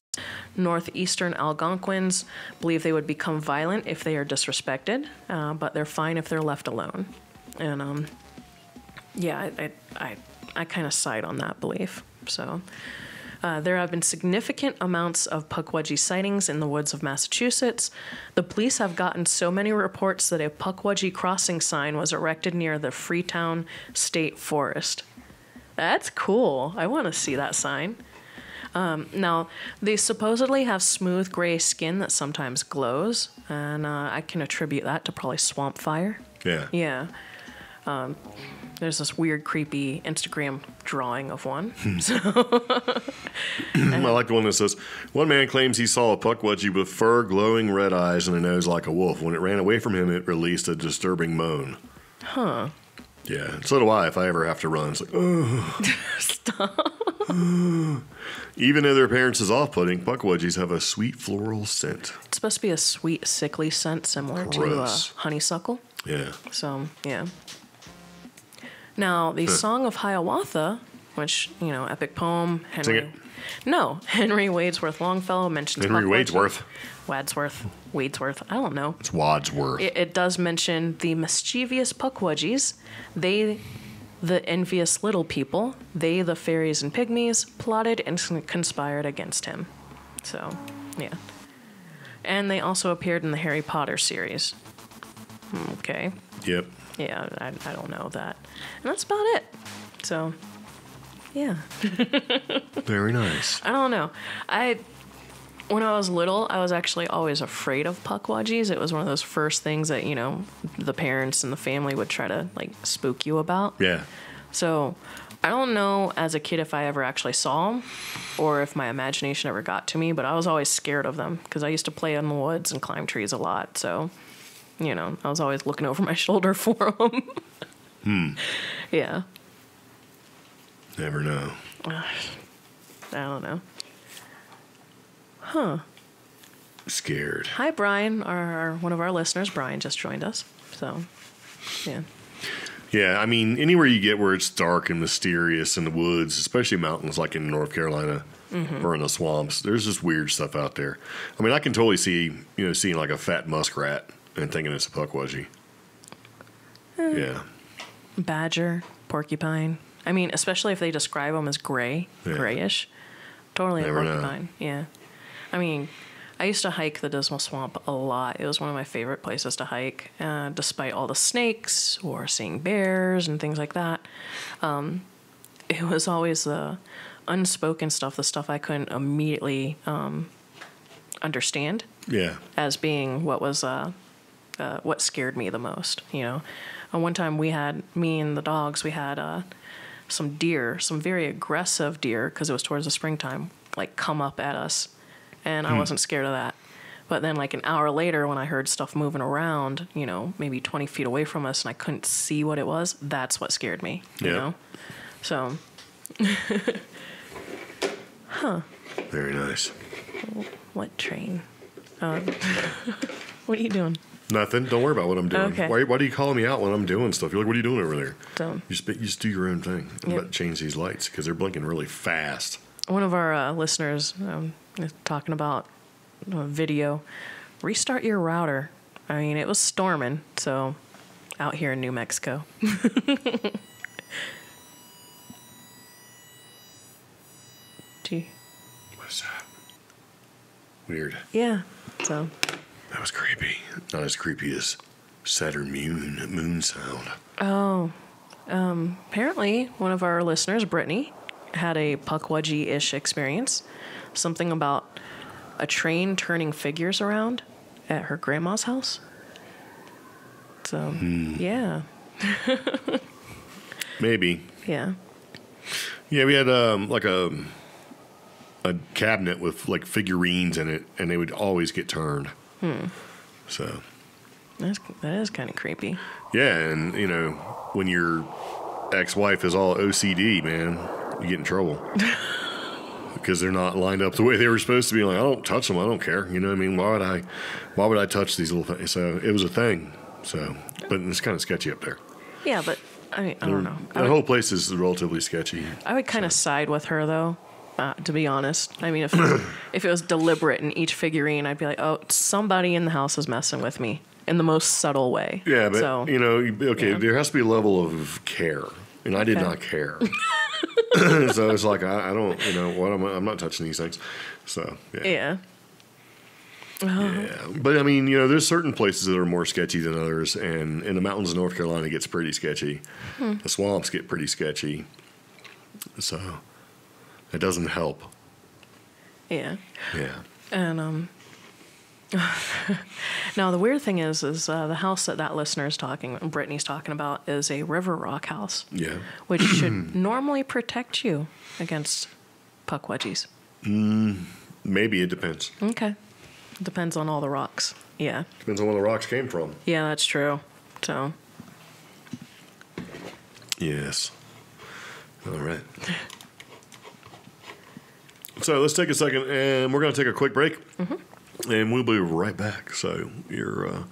Northeastern Algonquins believe they would become violent if they are disrespected, but they're fine if they're left alone. And yeah, I kind of side on that belief. So there have been significant amounts of Pukwudgie sightings in the woods of Massachusetts. The police have gotten so many reports that a Pukwudgie crossing sign was erected near the Freetown State Forest. That's cool. I want to see that sign. Now, they supposedly have smooth gray skin that sometimes glows, and I can attribute that to probably swamp fire. Yeah. Yeah. There's this weird, creepy Instagram drawing of one. I like the one that says, one man claims he saw a Pukwudgie with fur, glowing red eyes, and a nose like a wolf. When it ran away from him, it released a disturbing moan. Huh. Yeah, so do I if I ever have to run. It's like, oh. Stop. Even though their appearance is off-putting, Pukwudgies have a sweet floral scent. It's supposed to be a sweet, sickly scent similar Gross. to honeysuckle. Yeah. So, yeah. Now, the Song of Hiawatha, which, you know, epic poem. Sing it. No, Henry Wadsworth Longfellow mentions Henry Pukwudgie. Wadsworth. Wadsworth, I don't know. It's Wadsworth. It does mention the mischievous Pukwudgies. They, the envious little people, they, the fairies and pygmies, plotted and conspired against him. So, yeah. And they also appeared in the Harry Potter series. Okay. Yep. Yeah, I don't know that. And that's about it. So, yeah. Very nice. I don't know. When I was little, I was actually always afraid of Pukwudgies. It was one of those first things that, you know, the parents and the family would try to, like, spook you about. Yeah. So, I don't know as a kid if I ever actually saw them or if my imagination ever got to me, but I was always scared of them because I used to play in the woods and climb trees a lot. So, you know, I was always looking over my shoulder for them. Yeah. Never know. I don't know. Huh. Scared. Hi, Brian. One of our listeners, Brian, just joined us. So, yeah. Yeah, I mean, anywhere you get where it's dark and mysterious in the woods, especially mountains like in North Carolina or in the swamps, there's just weird stuff out there. I mean, I can totally see, you know, seeing like a fat muskrat and thinking it's a Pukwudgie. Yeah. Badger, porcupine. I mean, especially if they describe them as gray, grayish. Totally a Never know. porcupine. Yeah. I mean, I used to hike the Dismal Swamp a lot. It was one of my favorite places to hike, despite all the snakes or seeing bears and things like that. It was always the unspoken stuff, the stuff I couldn't immediately understand. Yeah. As being what was what scared me the most, you know. One time me and the dogs, we had some deer, some very aggressive deer, because it was towards the springtime, like come up at us, and I wasn't scared of that. But then like an hour later when I heard stuff moving around, you know, maybe 20 feet away from us and I couldn't see what it was, that's what scared me, you know? So, Very nice. What train? What are you doing? Nothing. Don't worry about what I'm doing. Okay. Why do you call me out when I'm doing stuff? You're like, what are you doing over there? So, You just do your own thing. I'm about to change these lights because they're blinking really fast. one of our listeners is talking about video. Restart your router. I mean, it was storming, so out here in New Mexico. What's that? Weird. Yeah, so. That was creepy. Not as creepy as Saturn moon sound. Oh, apparently one of our listeners, Brittany, had a Pukwudgie-ish experience. Something about a train turning figures around. at her grandma's house. So, yeah. Maybe. Yeah. Yeah, we had like a cabinet with like figurines in it, and they would always get turned. So that is kind of creepy. yeah, and you know, when your ex-wife is all OCD, man, you get in trouble because they're not lined up the way they were supposed to be. Like, I don't touch them. I don't care. You know what I mean? Why would I touch these little things? So it was a thing. So, but it's kind of sketchy up there. Yeah, but I mean, I don't know. The whole place is relatively sketchy. I would kind of side with her, though, to be honest. I mean, if it was deliberate in each figurine, I'd be like, oh, somebody in the house is messing with me in the most subtle way. Yeah, but, so, you know, okay, yeah. there has to be a level of care, and I did not care. So it's like, I don't, you know, I'm not touching these things. So, yeah. Yeah. Yeah, but I mean, you know, there's certain places that are more sketchy than others, and in the mountains of North Carolina it gets pretty sketchy. The swamps get pretty sketchy, so it doesn't help. Yeah. Yeah. And now the weird thing is the house that listener's Brittany's talking about is a river rock house. Yeah. Which should normally protect you against Pukwudgies. Maybe it depends. Okay. Depends on all the rocks. Yeah. Depends on where the rocks came from. Yeah, that's true. So. Yes. All right. So let's take a second, and we're going to take a quick break, and we'll be right back. So you're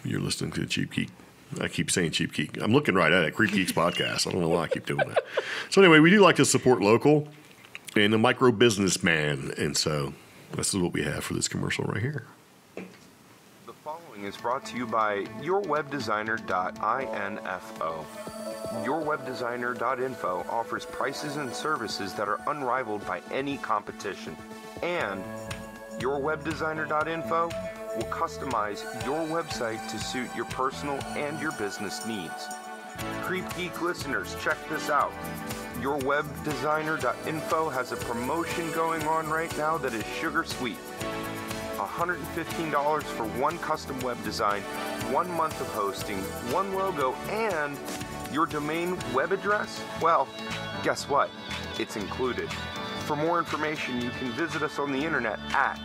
listening to Cheap Geek. I keep saying Cheap Geek. I'm looking right at it. CreepGeeks podcast. I don't know why I keep doing that. So anyway, we do like to support local and the micro businessman, and so this is what we have for this commercial right here. The following is brought to you by yourwebdesigner.info. Yourwebdesigner.info offers prices and services that are unrivaled by any competition. And yourwebdesigner.info will customize your website to suit your personal and your business needs. CreepGeek listeners, check this out. Yourwebdesigner.info has a promotion going on right now that is sugar sweet. $115 for one custom web design, 1 month of hosting, one logo, and your domain web address? Well, guess what? It's included. For more information, you can visit us on the internet at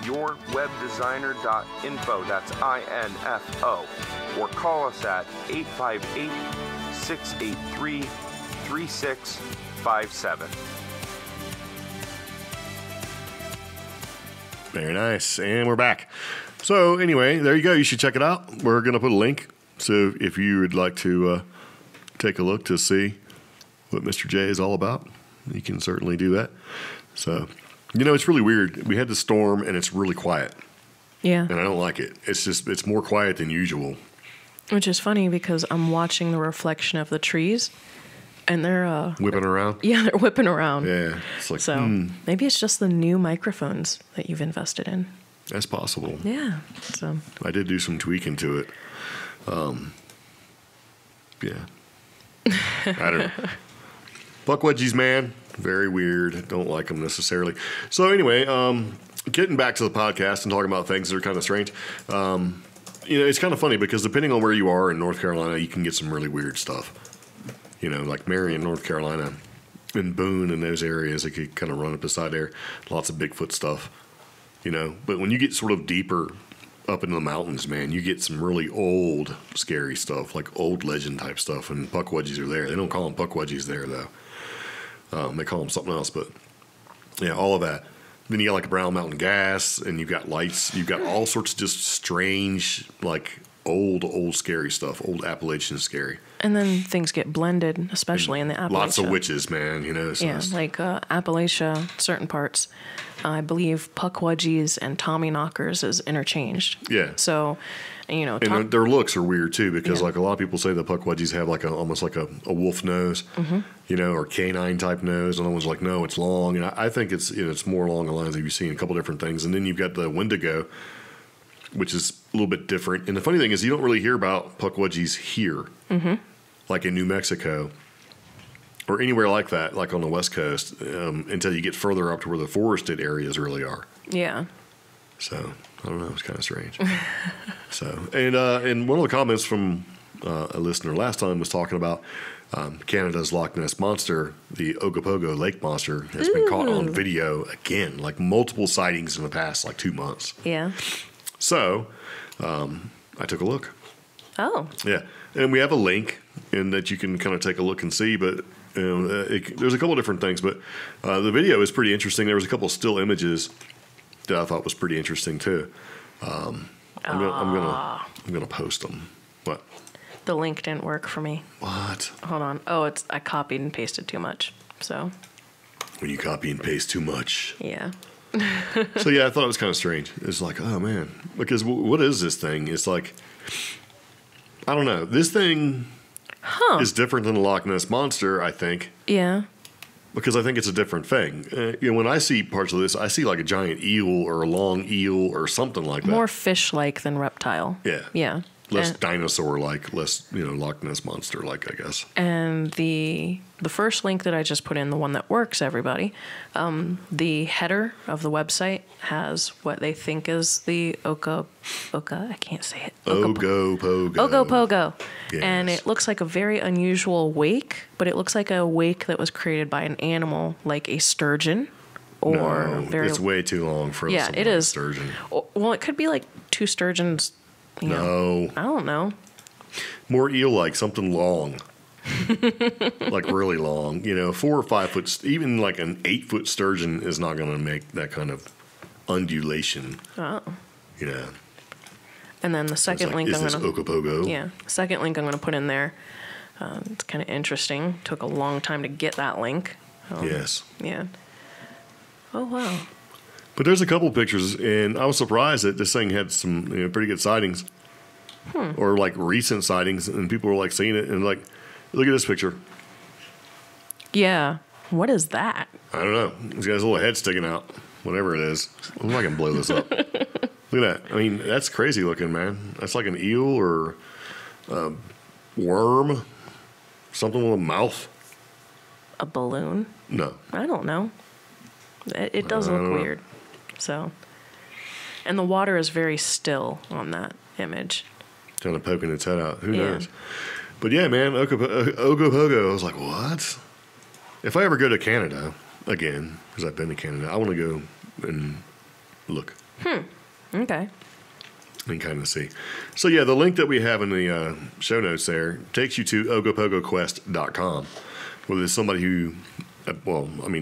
yourwebdesigner.info, that's INFO, or call us at 858-683-3657. Very nice. And we're back. So anyway, there you go. You should check it out. We're going to put a link. So if you would like to take a look to see what Mr. J is all about, you can certainly do that. So, you know, it's really weird. We had the storm and it's really quiet. Yeah. And I don't like it. It's more quiet than usual. Which is funny because I'm watching the reflection of the trees and they're Whipping around? Yeah, they're whipping around. Yeah. It's like, So maybe it's just the new microphones that you've invested in. That's possible. Yeah. So I did do some tweaking to it. Yeah. I don't know. Pukwudgies, man. Very weird. Don't like them necessarily. So anyway, getting back to the podcast and talking about things that are kind of strange. You know, it's kind of funny because depending on where you are in North Carolina, you can get some really weird stuff. You know, like Marion, North Carolina, and Boone and those areas, they could kind of run up beside there. Lots of Bigfoot stuff, you know. But when you get sort of deeper up into the mountains, man, you get some really old, scary stuff, like old legend type stuff, and Pukwudgies are there. They don't call them Pukwudgies there, though. They call them something else, but yeah, all of that. Then you got like Brown Mountain Gas, and you've got lights. You've got all sorts of just strange, like old scary stuff, old Appalachian scary. and then things get blended, especially in the Appalachia. Lots of witches, man. You know. So Yeah, like Appalachia, certain parts. I believe Pukwudgies and Tommyknockers is interchanged. Yeah. So, you know, and their looks are weird too, because Yeah. like a lot of people say the Pukwudgies have like almost like a wolf nose, you know, or canine type nose. And one's like, no, it's long. And I think it's it's more along the lines of you've seen a couple different things. And then you've got the Wendigo, which is a little bit different. And the funny thing is, you don't really hear about Pukwudgies here, like in New Mexico or anywhere like that, like on the West Coast, until you get further up to where the forested areas really are. Yeah. So I don't know. It's kind of strange. So and one of the comments from a listener last time was talking about Canada's Loch Ness Monster, the Ogopogo Lake Monster, has been caught on video again, like multiple sightings in the past like 2 months. Yeah. So I took a look. Oh. Yeah, and we have a link in that you can kind of take a look and see, but there's a couple different things, but the video is pretty interesting. There was a couple still images that I thought was pretty interesting too. I'm gonna post them. What? The link didn't work for me. What? Hold on. Oh, I copied and pasted too much. So. When you copy and paste too much. Yeah. So yeah, I thought it was kind of strange. It's like, oh man, because what is this thing? It's like, I don't know. This thing is different than the Loch Ness Monster, I think. Yeah. Because I think it's a different thing. When I see parts of this, I see like a giant eel or a long eel or something like that. More fish-like than reptile. Yeah. Yeah. Less dinosaur-like, less, Loch Ness Monster-like, I guess. And the first link that I just put in, the one that works, everybody, the header of the website has what they think is the I can't say it. Ogopogo. Ogopogo. Yes. And it looks like a very unusual wake, but it looks like a wake that was created by an animal, like a sturgeon. Or it's way too long for it like is. A sturgeon. Well, it could be like two sturgeons. No. I don't know. More eel-like, something long. Like really long. 4 or 5 foot, even like an 8-foot sturgeon is not going to make that kind of undulation. Oh. And then the second link I'm going to... Ogopogo? Yeah. Second link I'm going to put in there. It's kind of interesting. Took a long time to get that link. Yes. Yeah. Oh, wow. But there's a couple pictures, and I was surprised that this thing had some pretty good sightings, or like recent sightings, and people were like seeing it and like, look at this picture. Yeah, what is that? I don't know. This guy's little head sticking out, whatever it is. I'm not gonna blow this up. Look at that. I mean, that's crazy looking, man. That's like an eel or a worm, something with a mouth. A balloon? No, I don't know. It does look weird. So, and the water is very still on that image. Kind of poking its head out. Who knows? But yeah, man, Ogopogo. I was like, what? If I ever go to Canada again, because I've been to Canada, I want to go and look. Okay. And kind of see. So yeah, the link that we have in the show notes there takes you to ogopogoquest.com, where there's somebody who...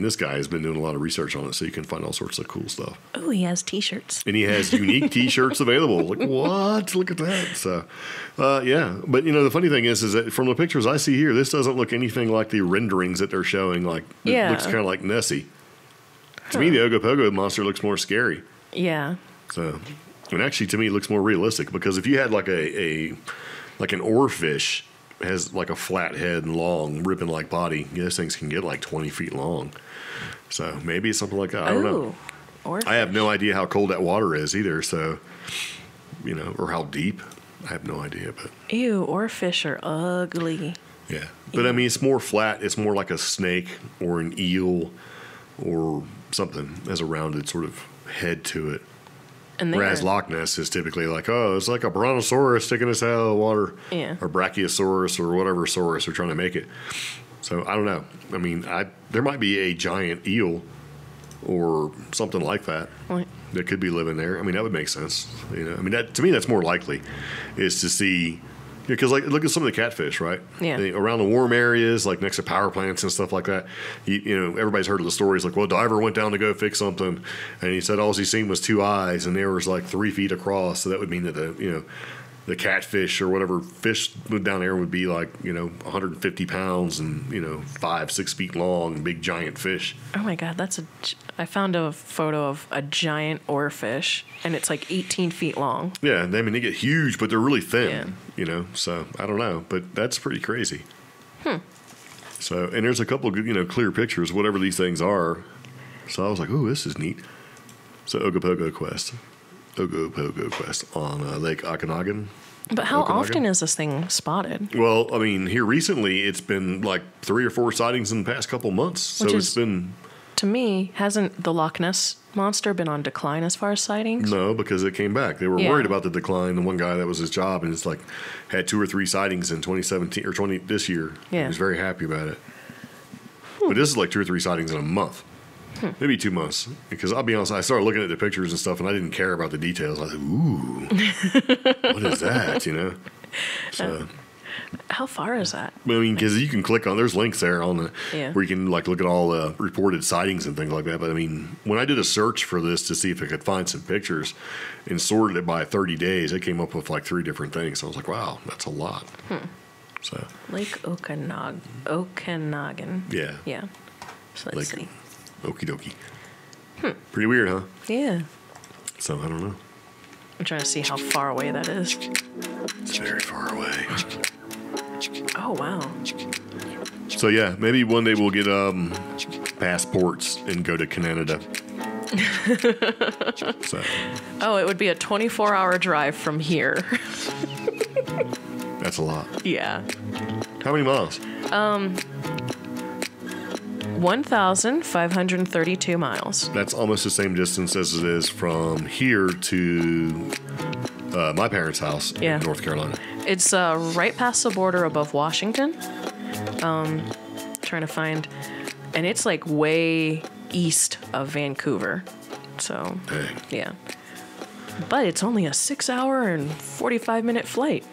this guy has been doing a lot of research on it, so you can find all sorts of cool stuff. Oh, he has T-shirts. And he has unique T-shirts available. Like, what? Look at that. So, yeah. But, the funny thing is that from the pictures I see here, this doesn't look anything like the renderings that they're showing. Like, it looks kind of like Nessie. To me, the Ogopogo monster looks more scary. Yeah. So, and actually, to me, it looks more realistic, because if you had like an oarfish, has like a flat head and long ribbon-like body, those things can get like 20 feet long. So maybe it's something like that. I don't know. I have no idea how cold that water is either. So, or how deep. I have no idea. But ew, oarfish are ugly. Yeah, but I mean, it's more flat. It's more like a snake or an eel or something, has a rounded sort of head to it. And whereas Loch Ness is typically like, oh, it's like a brontosaurus sticking its head out of the water. Yeah. Or brachiosaurus or whatever saurus they're trying to make it. So I don't know. I mean, there might be a giant eel or something like that that could be living there. I mean, that would make sense. I mean, to me, that's more likely, is to see... Because look at some of the catfish, right? Yeah. Around the warm areas, like next to power plants and stuff like that. Everybody's heard of the stories. Like, well, a diver went down to go fix something, and he said all he seen was 2 eyes, and they was like 3 feet across. So that would mean that the catfish or whatever fish down there would be like 150 pounds and 5-6 feet long, and big giant fish. Oh my God, I found a photo of a giant oarfish, and it's like 18 feet long. Yeah, I mean, they get huge, but they're really thin. Yeah. So I don't know, but that's pretty crazy. So, and there's a couple of clear pictures, whatever these things are. So I was like, oh, this is neat. So Ogopogo Quest on Lake Okanagan. But how often is this thing spotted? Well, I mean, here recently, it's been like 3 or 4 sightings in the past couple months. So it's been to me, hasn't the Loch Ness Monster been on decline as far as sightings? No, because it came back. They were worried about the decline. The one guy, that was his job, and it's like had 2 or 3 sightings in 2017 or this year. Yeah. He was very happy about it. But this is like 2 or 3 sightings in a month. Maybe 2 months. Because I'll be honest, I started looking at the pictures and stuff, and I didn't care about the details. I was like, ooh, what is that, you know? So, How far is that? I mean, because you can click on, there's links there on the, where you can like look at all the reported sightings and things like that. But I mean, when I did a search for this to see if I could find some pictures and sorted it by 30 days, it came up with like 3 different things. So I was like, wow, that's a lot. So Lake Okanagan. yeah. Yeah. So let's see. Okie dokie. Pretty weird, huh? Yeah. So I don't know. I'm trying to see how far away that is. It's very far away. Oh, wow. So yeah, maybe one day we'll get passports and go to Canada. So Oh, it would be a 24-hour drive from here. that's a lot. Yeah. How many miles? 1,532 miles. That's almost the same distance as it is from here to my parents' house in North Carolina. It's right past the border above Washington. Trying to find, and it's like way east of Vancouver. So, Dang. yeah. But it's only a 6-hour and 45-minute flight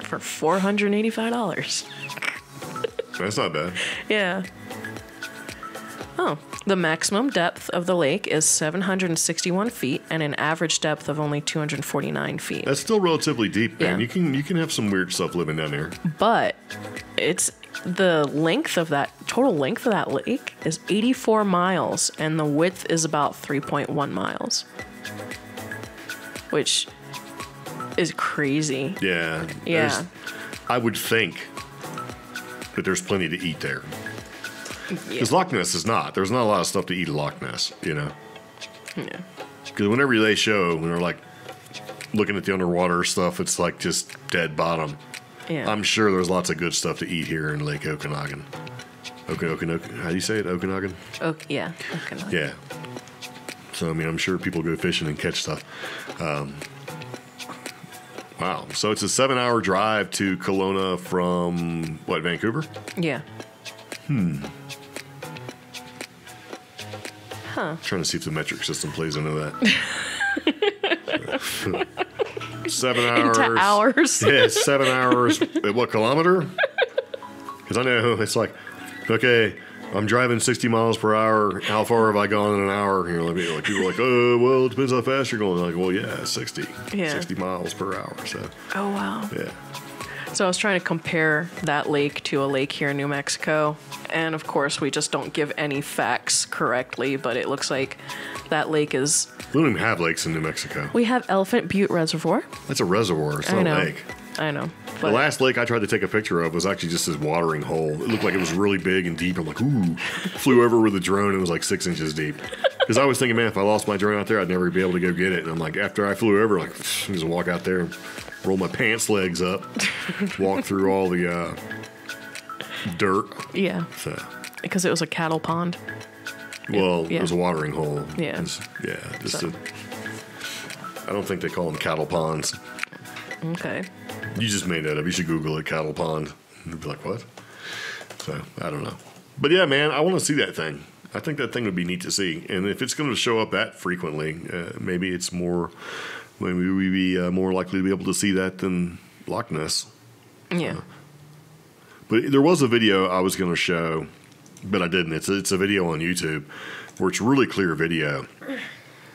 for $485. That's not bad. Yeah. Oh, the maximum depth of the lake is 761 feet and an average depth of only 249 feet. That's still relatively deep, man. Yeah. You can have some weird stuff living down there. But it's the length of that, total length of that lake is 84 miles and the width is about 3.1 miles. Which is crazy. Yeah. Yeah. I would think that there's plenty to eat there. Because Yeah. Loch Ness is not. There's not a lot of stuff to eat at Loch Ness, you know? Yeah. Because whenever they show, when they're like looking at the underwater stuff, it's like just dead bottom. Yeah. I'm sure there's lots of good stuff to eat here in Lake Okanagan. How do you say it? Okanagan? Yeah. Okay. Yeah. So, I mean, I'm sure people go fishing and catch stuff. Wow. So it's a 7-hour drive to Kelowna from, what, Vancouver? Yeah. Trying to see if the metric system plays into that. 7 hours. Into hours. Yeah, 7 hours. At what, kilometer? Because I know it's like, okay, I'm driving 60 miles per hour. How far have I gone in an hour? You know, like people are like, oh, well, it depends how fast you're going. Like, well, yeah, 60. Yeah. 60 miles per hour. So, Oh, wow. yeah. So I was trying to compare that lake to a lake here in New Mexico. And of course, we just don't give any facts correctly, but it looks like that lake is. We don't even have lakes in New Mexico. We have Elephant Butte Reservoir. That's a reservoir. It's I not know. a lake. I know. The But last lake I tried to take a picture of was actually just this watering hole. It looked like it was really big and deep. I'm like, ooh. Flew over with a drone and it was like 6 inches deep. Because I was thinking, man, if I lost my drone out there, I'd never be able to go get it. And I'm like, after I flew over, like, just walk out there and roll my pants legs up, walk through all the dirt. yeah, So, because it was a cattle pond. well, Yeah. it was a watering hole. Yeah. I don't think they call them cattle ponds. Okay. You just made that up. You should Google it, cattle pond. You'd be like, what? So, I don't know. But yeah, man, I want to see that thing. I think that thing would be neat to see. And if it's going to show up that frequently, maybe it's more, maybe we'd be more likely to be able to see that than Loch Ness. Yeah. But there was a video I was going to show, but I didn't. It's a video on YouTube where it's really clear video.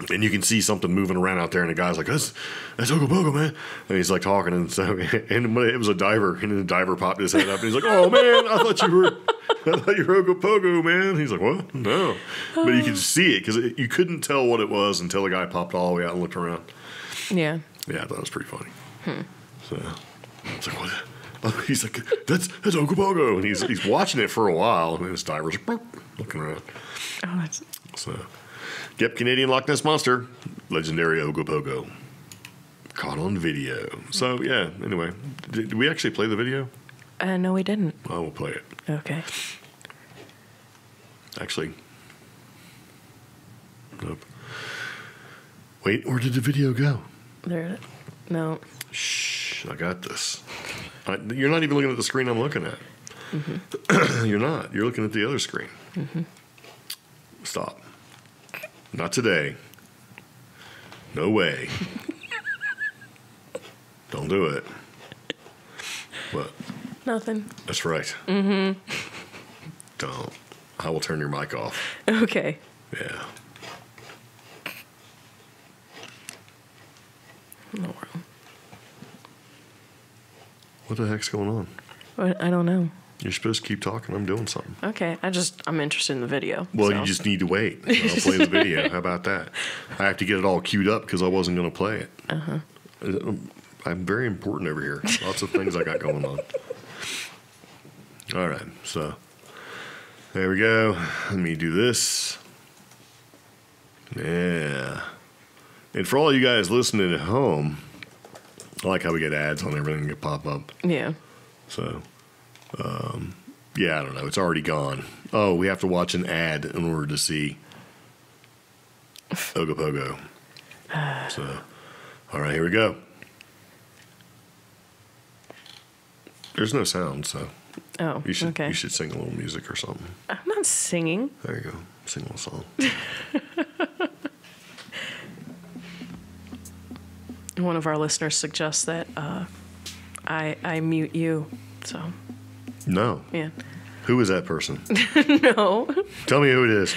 And you can see something moving around out there, and the guy's like, that's Ogopogo, man. And he's like talking, and so, and it was a diver, and then the diver popped his head up, and he's like, oh, man, I thought you were Ogopogo, man. He's like, what? No. But you could see it, because you couldn't tell what it was until the guy popped all the way out and looked around. Yeah. Yeah, I thought it was pretty funny. So, it's like, what? Oh, he's like, that's Ogopogo. And he's watching it for a while, and then his diver's like, looking around. Oh, that's. So, yep, Canadian Loch Ness Monster, legendary Ogopogo, caught on video. So, yeah, anyway, did we actually play the video? No, we didn't. I will play it. Okay. Actually, Nope. Wait, where did the video go? There. No. Shh, I got this. You're not even looking at the screen I'm looking at. Mm-hmm. You're not. You're looking at the other screen. Mm-hmm. Stop. Not today. No way. Don't do it. What? Nothing. That's right. Mm-hmm. Don't. I will turn your mic off. Okay. Yeah. No. What the heck's going on? I don't know. You're supposed to keep talking. I'm doing something. Okay. I'm interested in the video. Well, so. you just need to wait. I'll play the video. How about that? I have to get it all queued up because I wasn't going to play it. Uh-huh. I'm very important over here. Lots of things I got going on. All right. So there we go. Let me do this. Yeah. And for all you guys listening at home, I like how we get ads on everything that pop up. Yeah. So, yeah, I don't know. It's already gone. Oh, we have to watch an ad in order to see Ogopogo. So, all right, here we go. There's no sound, so Oh, you should okay. you should sing a little music or something. I'm not singing. There you go. Sing a little song. One of our listeners suggests that I mute you. So, No. yeah. Who is that person? No. Tell me who it is.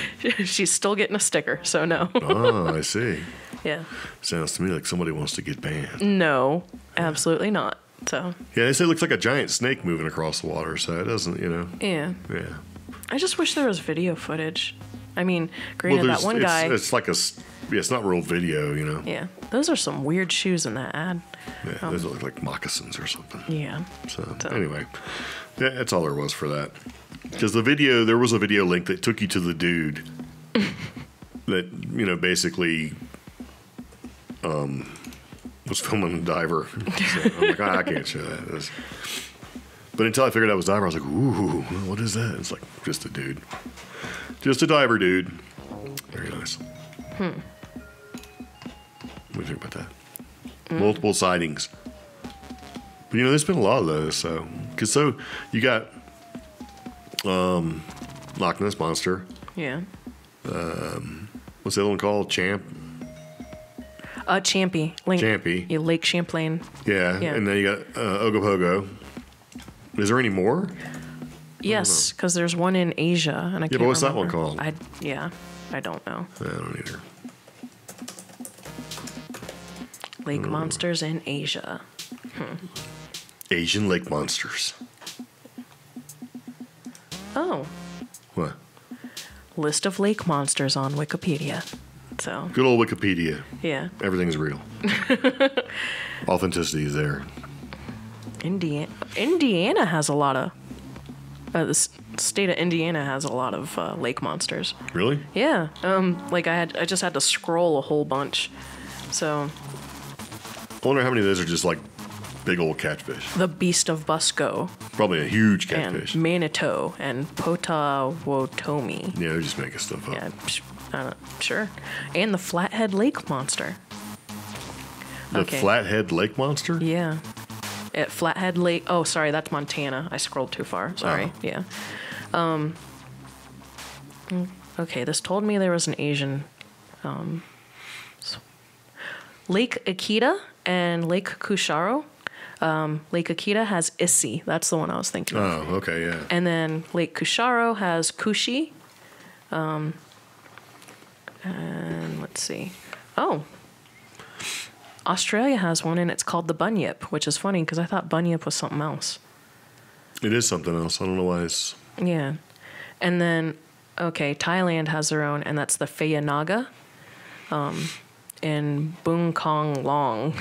She's still getting a sticker, so no. Oh, I see. Yeah. Sounds to me like somebody wants to get banned. No, absolutely not. So, Yeah, they say it looks like a giant snake moving across the water, so it doesn't, yeah. Yeah. I just wish there was video footage. I mean, granted, that one guy. It's like it's not real video, Yeah. Those are some weird shoes in that ad. Yeah, those look like moccasins or something. Yeah. So, anyway, yeah, that's all there was for that. Because there was a video link that took you to the dude that, basically was filming a diver. So I'm like, I can't show that. But until I figured out it was a diver, I was like, ooh, what is that? It's like just a dude. Just a diver dude. Very nice. What do you think about that? Multiple sightings. But, there's been a lot of those. So you got Loch Ness Monster. Yeah. What's the other one called? Champy. Champy. Yeah, Lake Champlain. Yeah. And then you got Ogopogo. Is there any more? Yes, because there's one in Asia, and I can't but what's that remember. one called? I don't know. I don't either. Lake monsters in Asia. Asian lake monsters. Oh, What? list of lake monsters on Wikipedia. So, Good old Wikipedia. yeah. Everything's real. Authenticity is there. Indiana has a lot of. The state of Indiana has a lot of lake monsters. Really? Yeah. I just had to scroll a whole bunch. So, I wonder how many of those are just like big old catfish. the Beast of Busco Probably a huge catfish. and Manitou and Potawatomi. Yeah, they're just making stuff up. Yeah, sure. And the Flathead Lake Monster. The okay. Flathead Lake Monster? Yeah. At Flathead Lake. Oh, sorry, that's Montana. I scrolled too far. Sorry. Oh. Yeah. Okay, this told me there was an Asian. Lake Akita and Lake Kusharo. Lake Akita has Issy. That's the one I was thinking of. Oh, okay, yeah. And then Lake Kusharo has Kushi. And let's see. Oh. Australia has one, and it's called the Bunyip, which is funny because I thought Bunyip was something else. It is something else. I don't know why it's... Yeah. And then, okay, Thailand has their own, and that's the Phayanaga in Bung Kong Long.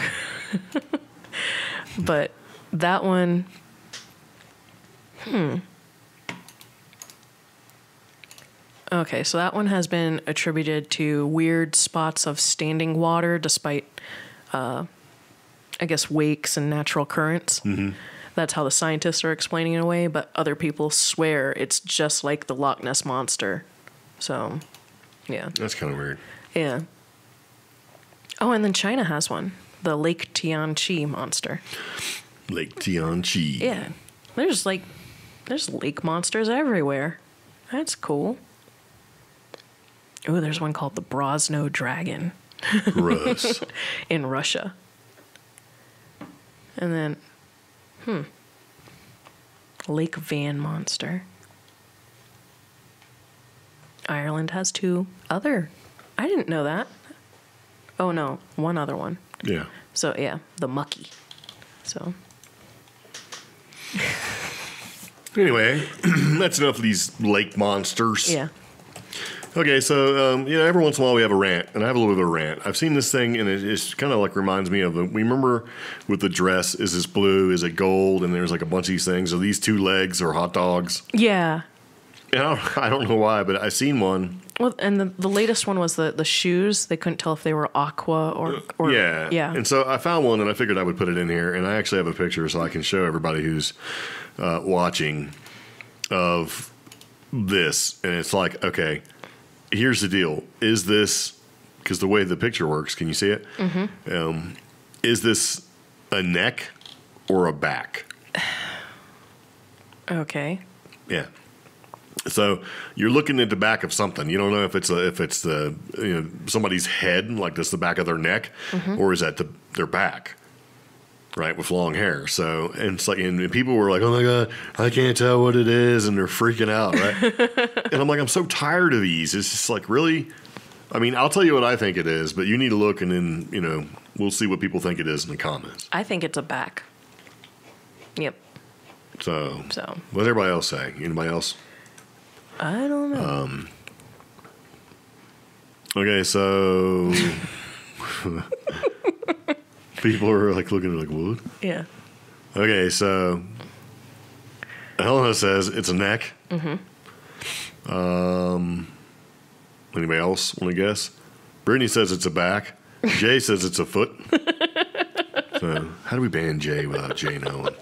But that one... Okay, so that one has been attributed to weird spots of standing water despite, I guess, wakes and natural currents. Mm-hmm. That's how the scientists are explaining it away, but other people swear it's just like the Loch Ness Monster. So, yeah. That's kind of weird. Yeah. Oh, and then China has one. The Lake Tianchi monster. Lake Tianchi. Yeah. There's lake monsters everywhere. That's cool. Oh, there's one called the Brosno Dragon. Gross. In Russia. And then, Lake Van monster. Ireland has 2 other. I didn't know that. Oh no, one other one. Yeah. So yeah, the Mucky. So. Anyway, that's enough of these lake monsters. Yeah. Okay, so, every once in a while we have a rant, and I have a little bit of a rant. I've seen this thing, and it's kind of like reminds me of we remember with the dress, is this blue, is it gold, and there's like a bunch of these things. Are these 2 legs or hot dogs? Yeah. And I don't know why, but I've seen one. Well, and the latest one was the shoes. They couldn't tell if they were aqua or Yeah. Yeah. And so I found one, and I figured I would put it in here, and I actually have a picture so I can show everybody who's watching of this. And it's like, okay, here's the deal. Is this, because the way the picture works, can you see it? Mm-hmm. Is this a neck or a back? Okay. Yeah. So you're looking at the back of something. You don't know if it's the somebody's head, like this, the back of their neck, or is that their back, right, with long hair. So and it's like, and people were like, "Oh my god, I can't tell what it is," and they're freaking out, right? And I'm like, I'm so tired of these. It's just like, really. I mean, I'll tell you what I think it is, but you need to look, and then we'll see what people think it is in the comments. I think it's a back. Yep. So what does everybody else say? Anybody else? I don't know. Okay, so people are like looking like, what? Yeah. Okay, so Helena says it's a neck. Anybody else want to guess? Brittany says it's a back. Jay says it's a foot. So how do we ban Jay without Jay knowing?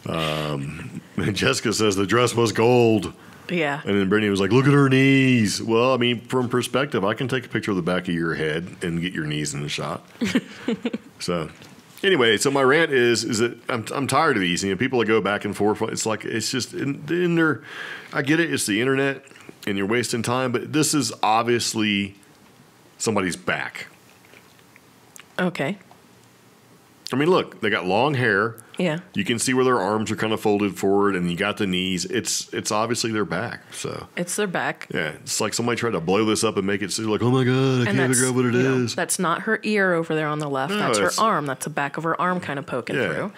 And Jessica says the dress was gold. Yeah. And then Brittany was like, look at her knees. Well, I mean, from perspective, I can take a picture of the back of your head and get your knees in the shot. So anyway, so my rant is that I'm tired of these. People that go back and forth. It's like, it's just in there. I get it. It's the internet and you're wasting time. But this is obviously somebody's back. Okay. I mean, look, they got long hair. Yeah. You can see where their arms are kind of folded forward, and you got the knees. It's obviously their back. So it's their back. Yeah, it's like somebody tried to blow this up and make it seem like, oh my god, I can't figure out what it is. That's not her ear over there on the left. No, that's her arm. That's the back of her arm kind of poking Yeah. through,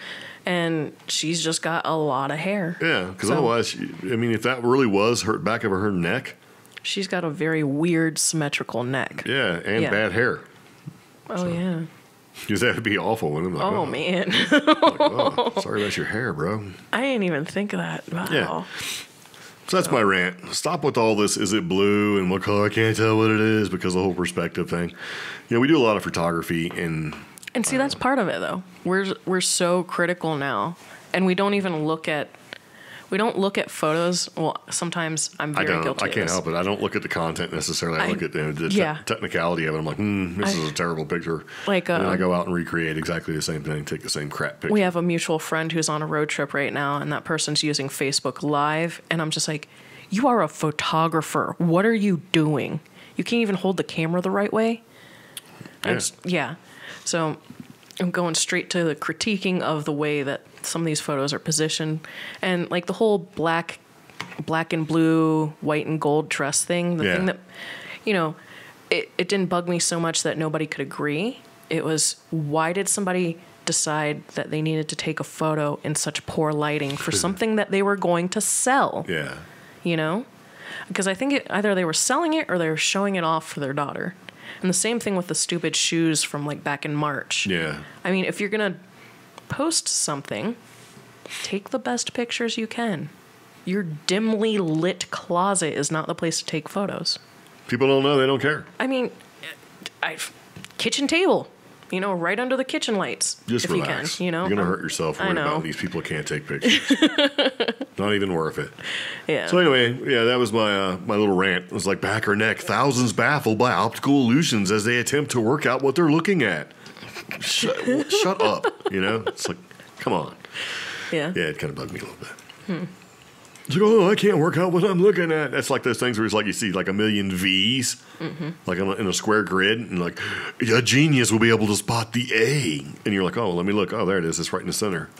and she's just got a lot of hair. Yeah, because otherwise, I mean, if that really was her back of her neck, she's got a very weird symmetrical neck. yeah, and bad hair. Oh yeah. Because that would be awful. And I'm like, Oh man. like, oh, sorry about your hair, bro. I didn't even think of that. Wow. Yeah. So that's my rant. Stop with all this. Is it blue? And what color? I can't tell what it is because the whole perspective thing. We do a lot of photography and see, that's part of it though. We're so critical now, and we don't even look at photos. Well, sometimes I'm very guilty of this. I can't help it. I don't look at the content necessarily. I look at the technicality of it. I'm like, this is a terrible picture. Like, and then I go out and recreate exactly the same thing, take the same crap picture. We have a mutual friend who's on a road trip right now, and that person's using Facebook Live, and I'm just like, you are a photographer. What are you doing? You can't even hold the camera the right way. Yeah. So I'm going straight to the critiquing of the way that some of these photos are positioned, and like the whole black and blue, white and gold dress thing. The thing that, it didn't bug me so much that nobody could agree. It was, why did somebody decide that they needed to take a photo in such poor lighting for something that they were going to sell? Yeah. Because I think either they were selling it or they were showing it off for their daughter. And the same thing with the stupid shoes from like back in March. Yeah. I mean, if you're going to post something, take the best pictures you can. Your dimly lit closet is not the place to take photos. People don't know. They don't care. I mean, kitchen table. right under the kitchen lights. Just if relax. you can, You're gonna hurt yourself worrying about these people who can't take pictures. Not even worth it. Yeah. So anyway, yeah, that was my my little rant. It was like back or neck. Thousands baffled by optical illusions as they attempt to work out what they're looking at. Shut up. It's like, come on. Yeah. Yeah, it kind of bugged me a little bit. It's like, oh, I can't work out what I'm looking at. That's like those things where it's like you see like a million V's, like in a square grid, and like a genius will be able to spot the A, and you're like, oh, let me look. Oh, there it is. It's right in the center.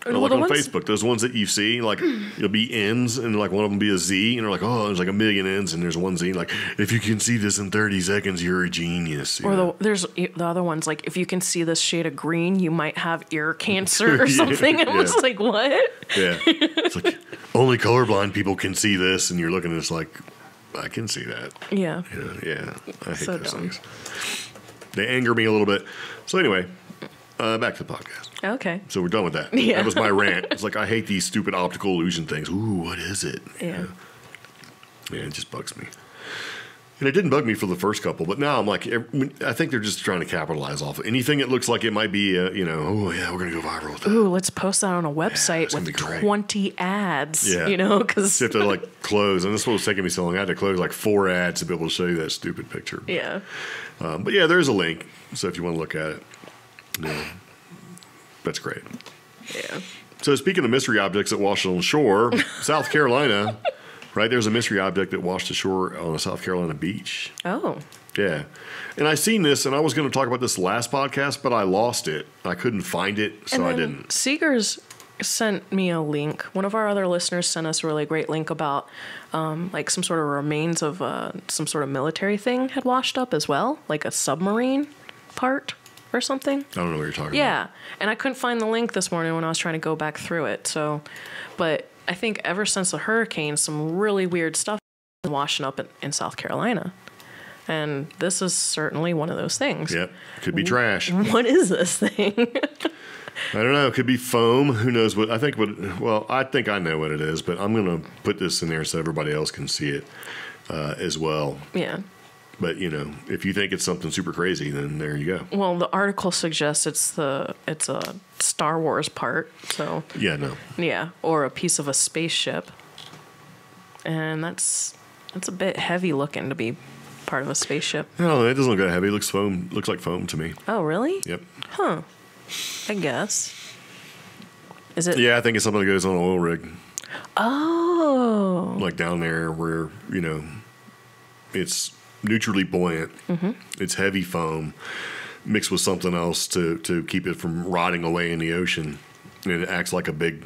Well, like on Facebook, those ones that you see, like you'll be N's, and like one of them be a Z, and you're like, oh, there's like a million N's, and there's one Z. Like, if you can see this in 30 seconds, you're a genius. Or there's the other ones, like, if you can see this shade of green, you might have ear cancer or something. And it's like, what? Yeah. It's like, only colorblind people can see this, and you're looking at this like, I can see that. Yeah. Yeah. I hate So those dumb. things. They anger me a little bit. So anyway, back to the podcast. Okay. So we're done with that. Yeah. That was my rant. It's like, I hate these stupid optical illusion things. Ooh, what is it? Yeah. Yeah, it just bugs me. And it didn't bug me for the first couple, but now I'm like, I think they're just trying to capitalize off it. Anything that looks like it might be, oh yeah, we're going to go viral with that. Ooh, let's post that on a website it's gonna with be great. 20 ads, Yeah. because... You have to like close, and this was taking me so long. I had to close like 4 ads to be able to show you that stupid picture. Yeah. But yeah, there's a link, so if you want to look at it, that's great. Yeah. So speaking of mystery objects that washed on shore, South Carolina, right? There's a mystery object that washed ashore on a South Carolina beach. Oh. Yeah. And I seen this, and I was going to talk about this last podcast, but I lost it. I couldn't find it, so I didn't. Seegers sent me a link. One of our other listeners sent us a really great link about like some sort of remains of some sort of military thing had washed up as well, like a submarine part or something. I don't know what you're talking about. Yeah, and I couldn't find the link this morning when I was trying to go back through it. So, but I think ever since the hurricane, some really weird stuff has been washing up in South Carolina. And this is certainly one of those things. Yep. Could be trash. What is this thing? I don't know. It could be foam. Who knows what? I think I know what it is, but I'm going to put this in there so everybody else can see it as well. Yeah. But, if you think it's something super crazy, then there you go. Well, the article suggests it's a Star Wars part. So Yeah, no. yeah, or a piece of a spaceship. And that's a bit heavy looking to be part of a spaceship. No, it doesn't look that heavy. It looks like foam to me. Oh, really? Yep. Huh. I guess. Is it? Yeah, I think it's something that goes on an oil rig. Oh. Like down there where, it's neutrally buoyant. Mm-hmm. It's heavy foam mixed with something else to keep it from rotting away in the ocean. And it acts like a big,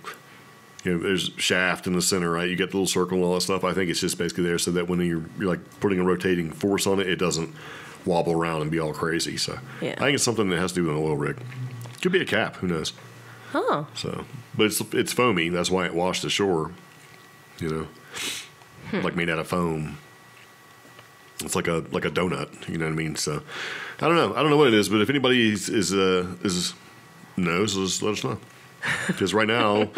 there's a shaft in the center, right? You get the little circle and all that stuff. I think it's just basically there so that when you're like putting a rotating force on it, it doesn't wobble around and be all crazy. So yeah. I think it's something that has to do with an oil rig. Could be a cap. Who knows? Huh. So, but it's foamy. That's why it washed ashore. Like made out of foam. It's like a donut. You know what I mean? So, I don't know. I don't know what it is. But if anybody knows, just let us know. Because right now,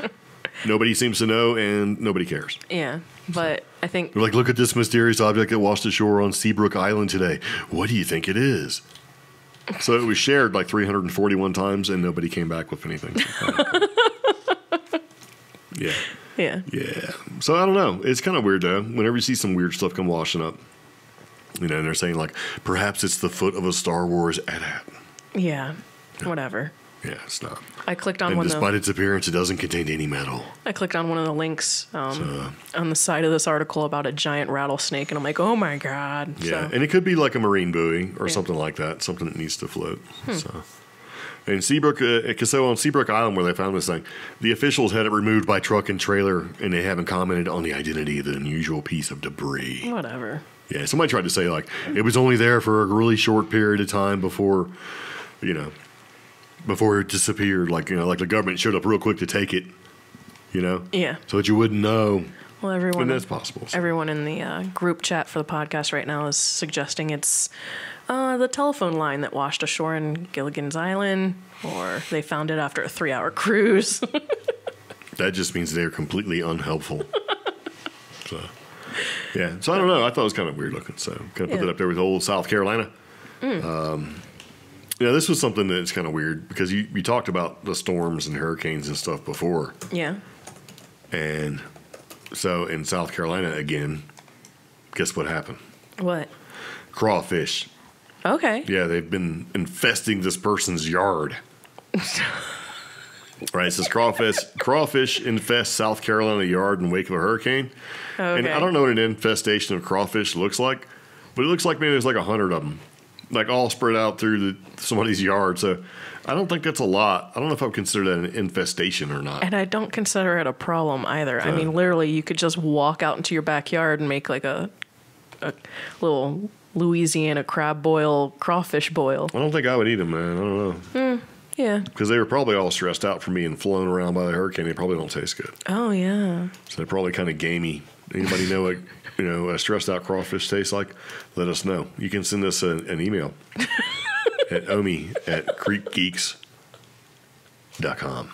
nobody seems to know and nobody cares. Yeah, but I think They're like, look at this mysterious object that washed ashore on Seabrook Island today. What do you think it is? So it was shared like 341 times, and nobody came back with anything. Yeah. yeah. Yeah. So I don't know. It's kind of weird, though. Whenever you see some weird stuff come washing up, and they're saying, like, perhaps it's the foot of a Star Wars AT-AT. Yeah. Whatever. Yeah, it's not. I clicked on And one despite its appearance, it doesn't contain any metal. I clicked on one of the links on the side of this article about a giant rattlesnake, and I'm like, oh my god. Yeah, So, and it could be like a marine buoy or something like that, something that needs to float. So, and Seabrook, so on Seabrook Island where they found this thing, the officials had it removed by truck and trailer, and they haven't commented on the identity of the unusual piece of debris. whatever. Yeah, somebody tried to say like it was only there for a really short period of time before it disappeared. Like like the government showed up real quick to take it. Yeah. So that you wouldn't know. Well, everyone. And that's possible. So. Everyone in the group chat for the podcast right now is suggesting it's the telephone line that washed ashore in Gilligan's Island, or they found it after a 3-hour cruise. That just means they're completely unhelpful. So, yeah. So I don't know. I thought it was kind of weird looking. So kind of put that up there with old South Carolina. Yeah, this was something that's kind of weird because you talked about the storms and hurricanes and stuff before. Yeah. And so in South Carolina again, guess what happened? What? Crawfish. Okay. Yeah, they've been infesting this person's yard. Right, it says crawfish infest South Carolina yard in wake of a hurricane. Okay. And I don't know what an infestation of crawfish looks like, but it looks like maybe there's like 100 of them, like all spread out through somebody's yard. So I don't think that's a lot. I don't know if I would consider that an infestation or not. And I don't consider it a problem either. I mean, literally, you could just walk out into your backyard and make like a little Louisiana crab boil, crawfish boil. I don't think I would eat them, man. I don't know. Yeah. Because they were probably all stressed out from being flown around by the hurricane. They probably don't taste good. Oh, yeah. So they're probably kind of gamey. Anybody know what a stressed out crawfish tastes like? Let us know. You can send us an email at omi@CreepGeeks.com.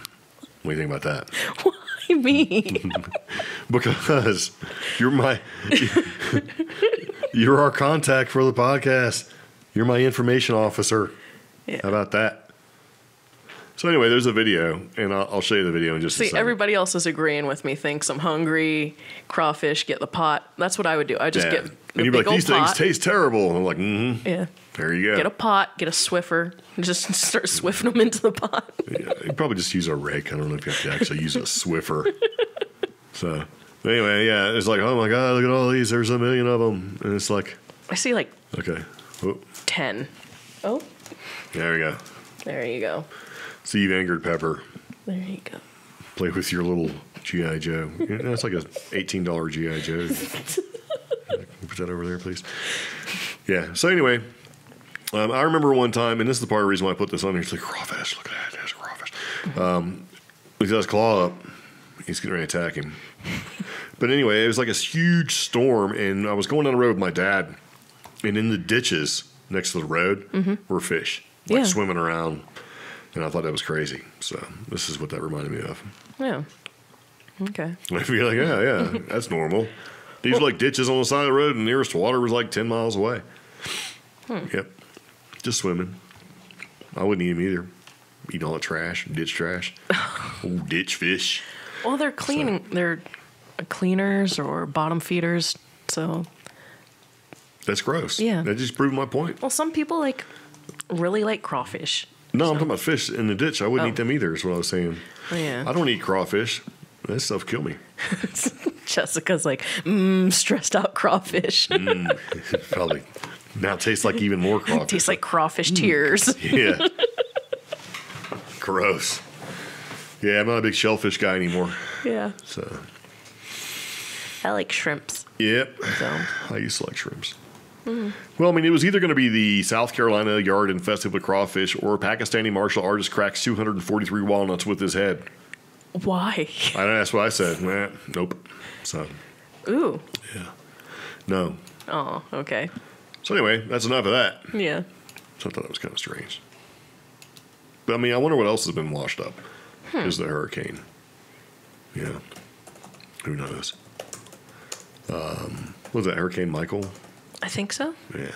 What do you think about that? Why me? Because you're our contact for the podcast. You're my information officer. Yeah. How about that? So anyway, there's a video, and I'll show you the video in just a See, second. everybody else is agreeing with me. Thinks I'm hungry. Crawfish, get the pot. That's what I would do. I just get and the you'd be big like, old these things pot. taste terrible. And I'm like, mm-hmm. Yeah. There you go. Get a pot. Get a Swiffer. Just start swiffing them into the pot. Yeah, you probably just use a rake. I don't know if you have to actually use a Swiffer. So anyway, yeah, it's like, oh my God, look at all these. There's a million of them. And it's like, I see like okay. Oh, 10. Oh, there we go. there you go. See, you've angered Pepper. There you go. Play with your little G.I. Joe. Yeah, that's like a $18 G.I. Joe. Put that over there, please. Yeah. So anyway, I remember one time, and this is the part of the reason why I put this on here. It's like, crawfish. Look at that. There's a crawfish. He got his claw up. He's getting ready to attack him. But anyway, it was like a huge storm, and I was going down the road with my dad, and in the ditches next to the road were fish, like Yeah. swimming around. And I thought that was crazy. So this is what that reminded me of. Yeah. Okay. I'd be like, yeah, that's normal. These were like ditches on the side of the road, and the nearest water was like 10 miles away. Yep. Just swimming. I wouldn't eat them either. Eat all the trash, ditch trash. Oh, ditch fish. Well, they're cleaning. They're cleaners or bottom feeders. So, That's gross. Yeah. That just proved my point. well, some people really like crawfish. No, I'm talking about fish in the ditch. I wouldn't eat them either, is what I was saying. Oh, yeah. I don't eat crawfish. That stuff kill me. Jessica's like, stressed out crawfish. Probably. Now it tastes like even more crawfish. Tastes like crawfish tears. Yeah. Gross. Yeah, I'm not a big shellfish guy anymore. Yeah. So, I like shrimps. yep. So, I used to like shrimps. Well, I mean, it was either going to be the South Carolina yard infested with crawfish or Pakistani martial artist cracks 243 walnuts with his head. why? That's what I said. Nope. So, Ooh. yeah. No. Oh, okay. So anyway, that's enough of that. Yeah. So I thought that was kind of strange. But I mean, I wonder what else has been washed up. Is the hurricane? Yeah. Who knows? Was that Hurricane Michael? I think so. Yeah.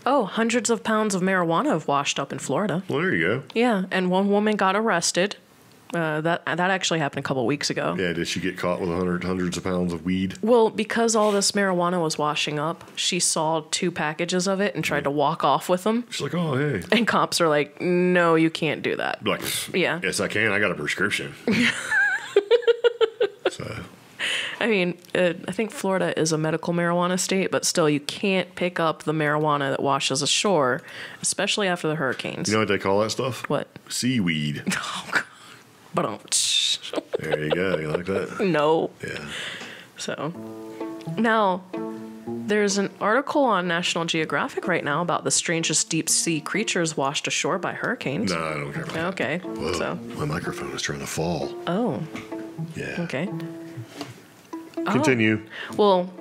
Hundreds of pounds of marijuana have washed up in Florida. Well, there you go. Yeah, and one woman got arrested. That actually happened a couple of weeks ago. Yeah, did she get caught with hundreds of pounds of weed? Well, because all this marijuana was washing up, she saw 2 packages of it and tried to walk off with them. She's like, oh, hey. And cops are like, no, you can't do that. Like, Yeah. yes, I can. I got a prescription. So, I mean, I think Florida is a medical marijuana state, but still, you can't pick up the marijuana that washes ashore, especially after the hurricanes. you know what they call that stuff? What? Seaweed. Oh, God. But There you go. You like that? no. Yeah. So now there's an article on National Geographic right now about the strangest deep sea creatures washed ashore by hurricanes. No, I don't care about that. Okay. Whoa, So, my microphone is trying to fall. oh, Yeah. okay. Continue. Well,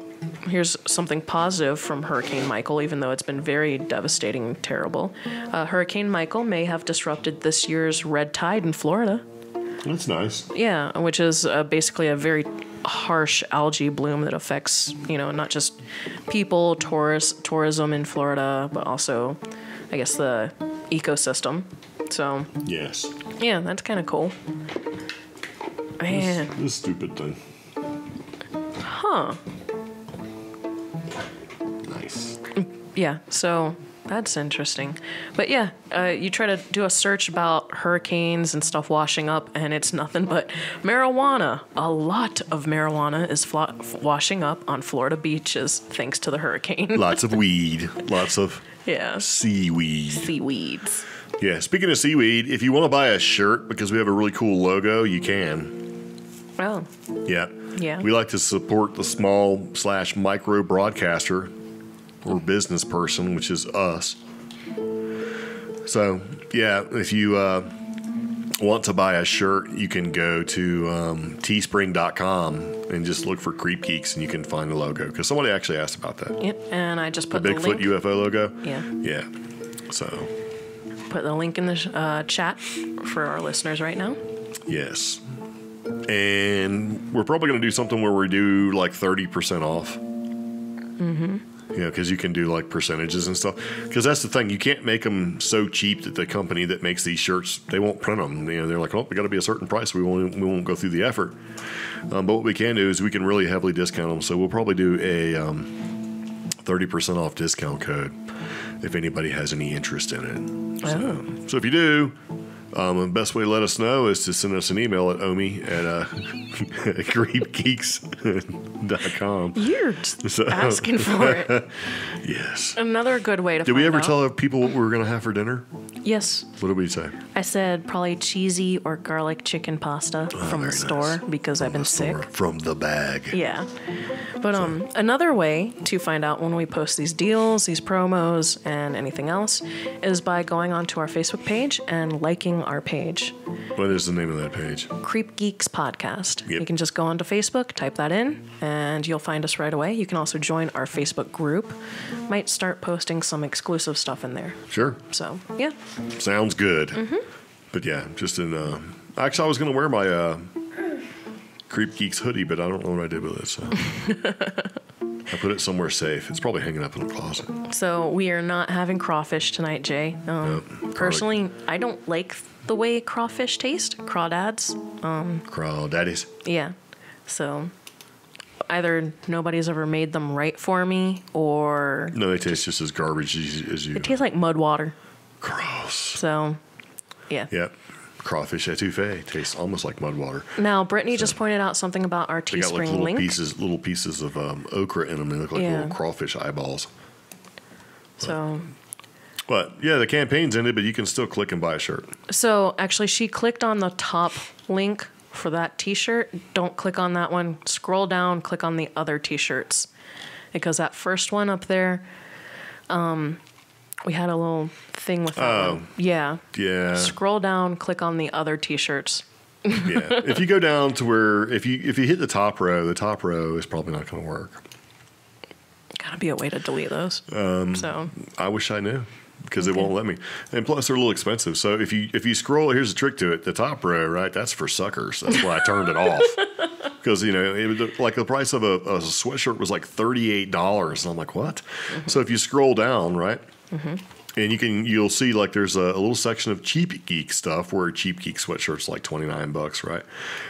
here's something positive from Hurricane Michael, even though it's been very devastating and terrible. Hurricane Michael may have disrupted this year's red tide in Florida. That's nice. Yeah, which is basically a very harsh algae bloom that affects, not just people, tourism in Florida, but also, I guess, the ecosystem. So, Yes. yeah, that's kind of cool. Man. This stupid thing. Huh. Nice. Yeah, so that's interesting. But yeah, you try to do a search about hurricanes and stuff washing up, and it's nothing but marijuana. A lot of marijuana is washing up on Florida beaches thanks to the hurricane. Lots of weed. Lots of Yeah. seaweed. Seaweeds. Yeah, speaking of seaweed, if you want to buy a shirt because we have a really cool logo, you can. Oh, Yeah. Yeah. We like to support the small/micro broadcaster or business person, which is us. So, yeah, if you want to buy a shirt, you can go to teespring.com and just look for CreepGeeks and you can find the logo. Because somebody actually asked about that. yep. And I just put The the Bigfoot link. UFO logo? Yeah. Yeah. So, Put the link in the chat for our listeners right now. yes. And we're probably going to do something where we do like 30% off. Mm-hmm. Yeah, because you can do like percentages and stuff. Because that's the thing. You can't make them so cheap that the company that makes these shirts, they won't print them. They're like, oh, we got to be a certain price. We won't go through the effort. But what we can do is we can really heavily discount them. So we'll probably do a 30% off discount code if anybody has any interest in it. So if you do, the best way to let us know is to send us an email at creepgeeks.com. You're just asking for it. Yes. Another good way to Did find we ever out. tell people what we were going to have for dinner? Yes. What did we say? I said probably cheesy or garlic chicken pasta from the Very store nice. because From I've been the store, sick. From the bag. Yeah. But another way to find out when we post these deals, these promos, and anything else is by going onto our Facebook page and liking our page, What is the name of that page? CreepGeeks Podcast. Yep. You can just go onto Facebook, type that in, and you'll find us right away. You can also join our Facebook group. Might start posting some exclusive stuff in there. Sure. So, yeah. Sounds good. Mm-hmm. But yeah, just in. Actually, I was going to wear my Creep Geeks hoodie, but I don't know what I did with it. So I put it somewhere safe. It's probably hanging up in the closet. So we are not having crawfish tonight, Jay. Personally, I don't like the way crawfish taste. Crawdads. Crawdaddies. Yeah. So either nobody's ever made them right for me, or No, they taste just as garbage as you. it tastes like mud water. Gross. So, yeah. Yep. Crawfish etouffee tastes almost like mud water. Now, Brittany just pointed out something about our They got like Teespring link. little pieces of okra in them. They look like Yeah. little crawfish eyeballs. So But yeah, the campaign's ended, but you can still click and buy a shirt. actually, she clicked on the top link for that T-shirt. Don't click on that one. Scroll down, click on the other T-shirts, because that first one up there, we had a little thing with that one. Yeah. Yeah. Scroll down, click on the other T-shirts. Yeah. If you go down to where if you hit the top row is probably not going to work. Gotta be a way to delete those. So I wish I knew because it won't let me. And plus, they're a little expensive. So if you scroll, here's a trick to it. The top row, right? That's for suckers. That's why I turned it off. Because it was like the price of a sweatshirt was like $38, and I'm like, what? Mm-hmm. So if you scroll down, right, and you'll see like there's a little section of Cheap Geek stuff where Cheap Geek sweatshirts like $29, right?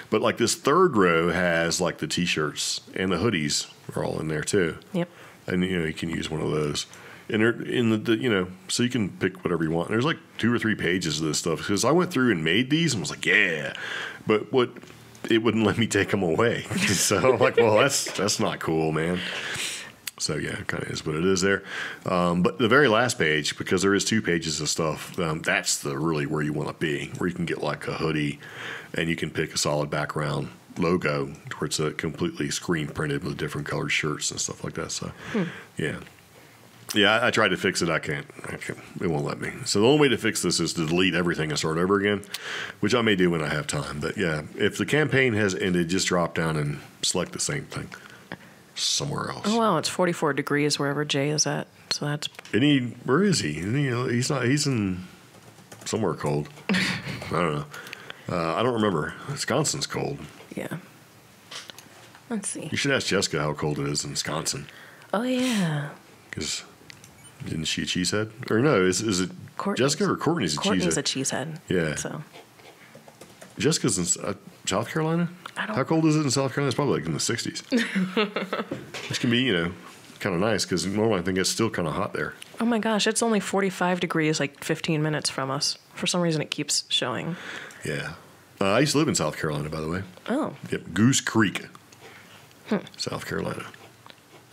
But like this third row has like the t-shirts and the hoodies are all in there too. yep. And you can use one of those. And they're in the so you can pick whatever you want. And there's like 2 or 3 pages of this stuff because I went through and made these and was like, yeah, but it wouldn't let me take them away. So I'm like, well, that's not cool, man. So yeah, it kind of is what it is there. But the very last page, because there is 2 pages of stuff, that's really where you want to be, where you can get like a hoodie and you can pick a solid background logo where it's a completely screen printed with different colored shirts and stuff like that. So yeah. Yeah, I tried to fix it. I can't. It won't let me. So the only way to fix this is to delete everything and start over again, which I may do when I have time. But yeah, if the campaign has ended, just drop down and select the same thing somewhere else. Oh wow, it's 44 degrees wherever Jay is at. So that's Where is he? He's not. He's in somewhere cold. I don't know. I don't remember. Wisconsin's cold. Yeah. Let's see. You should ask Jessica how cold it is in Wisconsin. Oh, yeah. Because isn't she a cheesehead? Or no, is it Jessica or Courtney's a cheesehead? Courtney's a cheesehead. Yeah. So. Jessica's in South Carolina? How cold is it in South Carolina? It's probably like in the 60s. Which can be, kind of nice because normally I think it's still kind of hot there. Oh my gosh, it's only 45 degrees like 15 minutes from us. For some reason it keeps showing. Yeah. I used to live in South Carolina, by the way. Oh. Yep. Goose Creek, South Carolina.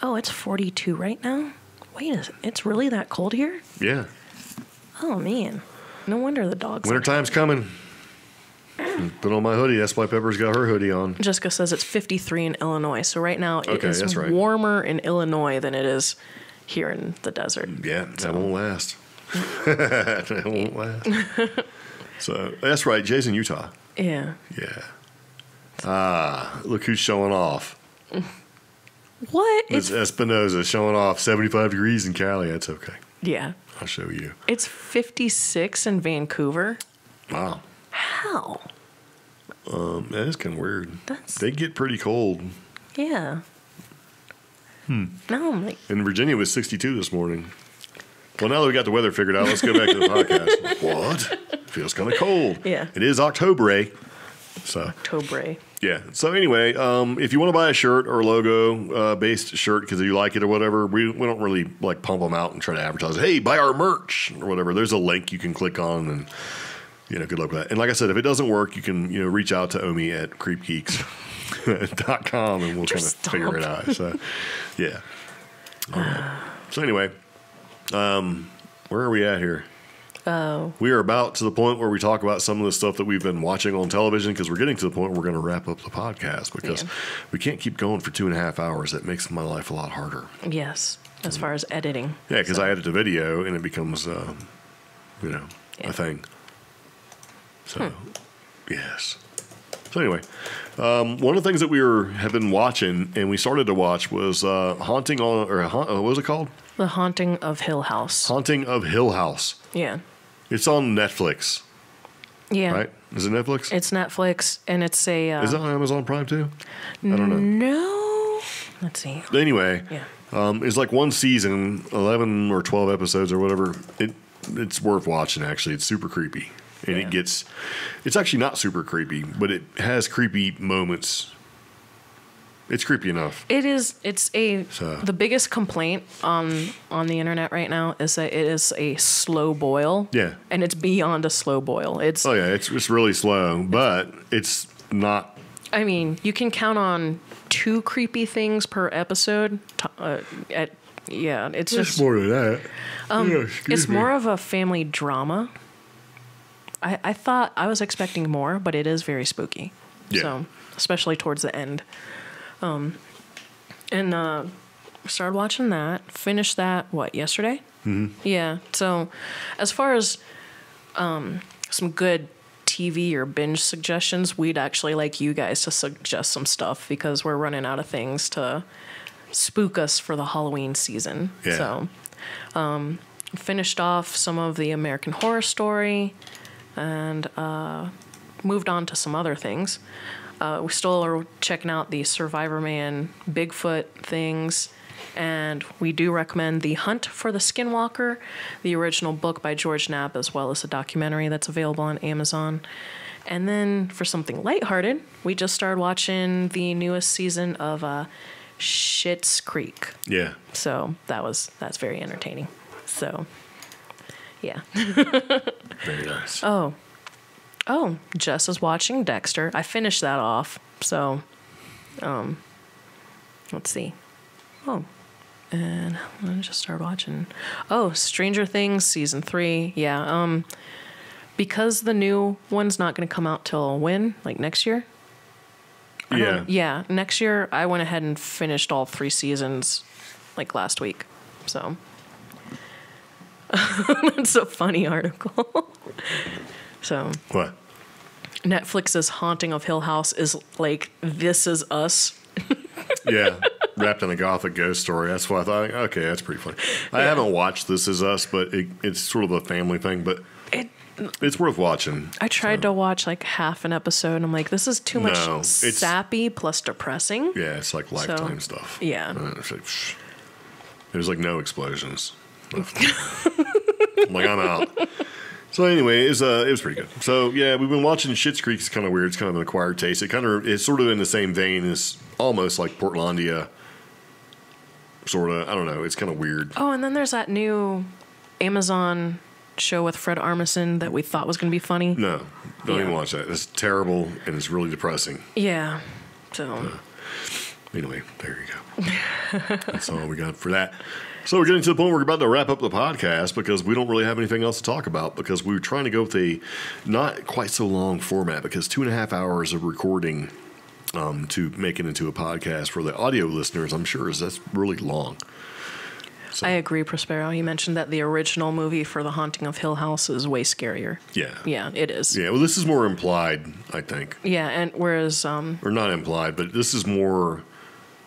Oh, it's 42 right now? Wait a second. It's really that cold here? Yeah. Oh, man. No wonder the dogs. Wintertime's coming. Put on my hoodie. That's why Pepper's got her hoodie on. Jessica says it's 53 in Illinois. So right now it is that's right. warmer in Illinois than it is here in the desert. Yeah, that won't last. That won't last. So that's right. Jay's in Utah. Yeah. Yeah. Look who's showing off. What? It's Espinoza showing off 75 degrees in Cali. That's okay. Yeah. I'll show you. It's 56 in Vancouver. Wow. How? That is kind of weird. They get pretty cold. Yeah. Now I'm like... And Virginia was 62 this morning. Well, now that we got the weather figured out, let's go back to the podcast. What? Feels kind of cold. Yeah. It is October. So. October. Yeah. So anyway, if you want to buy a shirt or a logo based shirt because you like it or whatever, we don't really like pump them out and try to advertise. Hey, buy our merch or whatever. There's a link you can click on and good luck with that. And like I said, if it doesn't work, you can reach out to Omi at CreepGeeks.com and we'll kind of figure it out. So yeah. All right. So anyway, where are we at here? Oh. We are about to the point where we talk about some of the stuff that we've been watching on television because we're getting to the point where we're going to wrap up the podcast because we can't keep going for 2.5 hours. That makes my life a lot harder. Yes, as far as editing. Yeah, because I edit a video and it becomes, a thing. So, yes. So anyway, one of the things that we have been watching and we started to watch was what was it called? The Haunting of Hill House. Haunting of Hill House. Yeah. It's on Netflix. Yeah. Right? Is it Netflix? It's Netflix, and it's a... Is it on Amazon Prime, too? I don't know. No. Let's see. Anyway, Yeah. it's like one season, 11 or 12 episodes or whatever. It's worth watching, actually. It's super creepy. And it's actually not super creepy, but it has creepy moments. It's creepy enough. It is. The biggest complaint on the internet right now is that it is a slow boil. Yeah. And it's beyond a slow boil. It's really slow, but it's not. I mean, you can count on 2 creepy things per episode. It's just more than that. It's more of a family drama. I thought I was expecting more, but it is very spooky. Yeah. So, especially towards the end. Started watching that. Finished that, yesterday? Mm-hmm. Yeah. So, as far as some good TV or binge suggestions, we'd actually like you guys to suggest some stuff because we're running out of things to spook us for the Halloween season. Yeah. So, finished off some of the American Horror Story and moved on to some other things. We still are checking out the Survivor Man Bigfoot things, and we do recommend The Hunt for the Skinwalker, the original book by George Knapp, as well as a documentary that's available on Amazon. And then for something lighthearted, we just started watching the newest season of Schitt's Creek. Yeah. So that's very entertaining. So, yeah. Very nice. Oh, Jess is watching Dexter. I finished that off. So, let's see. Oh, and I just started watching. Oh, Stranger Things season 3. Yeah. Because the new one's not going to come out till when? Like next year? Yeah, next year. I went ahead and finished all 3 seasons, like last week. So, that's a funny article. So what? Netflix's Haunting of Hill House is like This Is Us. Yeah, wrapped in a gothic ghost story. That's why I thought, okay, that's pretty funny. I haven't watched This Is Us, but it's sort of a family thing. But It's worth watching. I tried to watch like half an episode, and I'm like, this is too much No, it's- sappy plus depressing. Yeah, it's like Lifetime stuff. Yeah. It's like, there's like no explosions. I'm like, I'm out. So anyway, it was pretty good. So yeah, we've been watching Schitt's Creek. It's kind of weird. It's kind of an acquired taste. It's sort of in the same vein as almost like Portlandia. Sort of. I don't know. It's kind of weird. Oh, and then there's that new Amazon show with Fred Armisen that we thought was going to be funny. No, don't even watch that. It's terrible and it's really depressing. Yeah. So. Anyway, there you go. That's all we got for that. So we're getting to the point where we're about to wrap up the podcast because we don't really have anything else to talk about because we were trying to go with a not quite so long format because 2.5 hours of recording to make it into a podcast for the audio listeners, I'm sure that's really long. So, I agree, Prospero. You mentioned that the original movie for The Haunting of Hill House is way scarier. yeah. Yeah, it is. Yeah, well, this is more implied, I think. Yeah, and whereas... Or not implied, but this is more...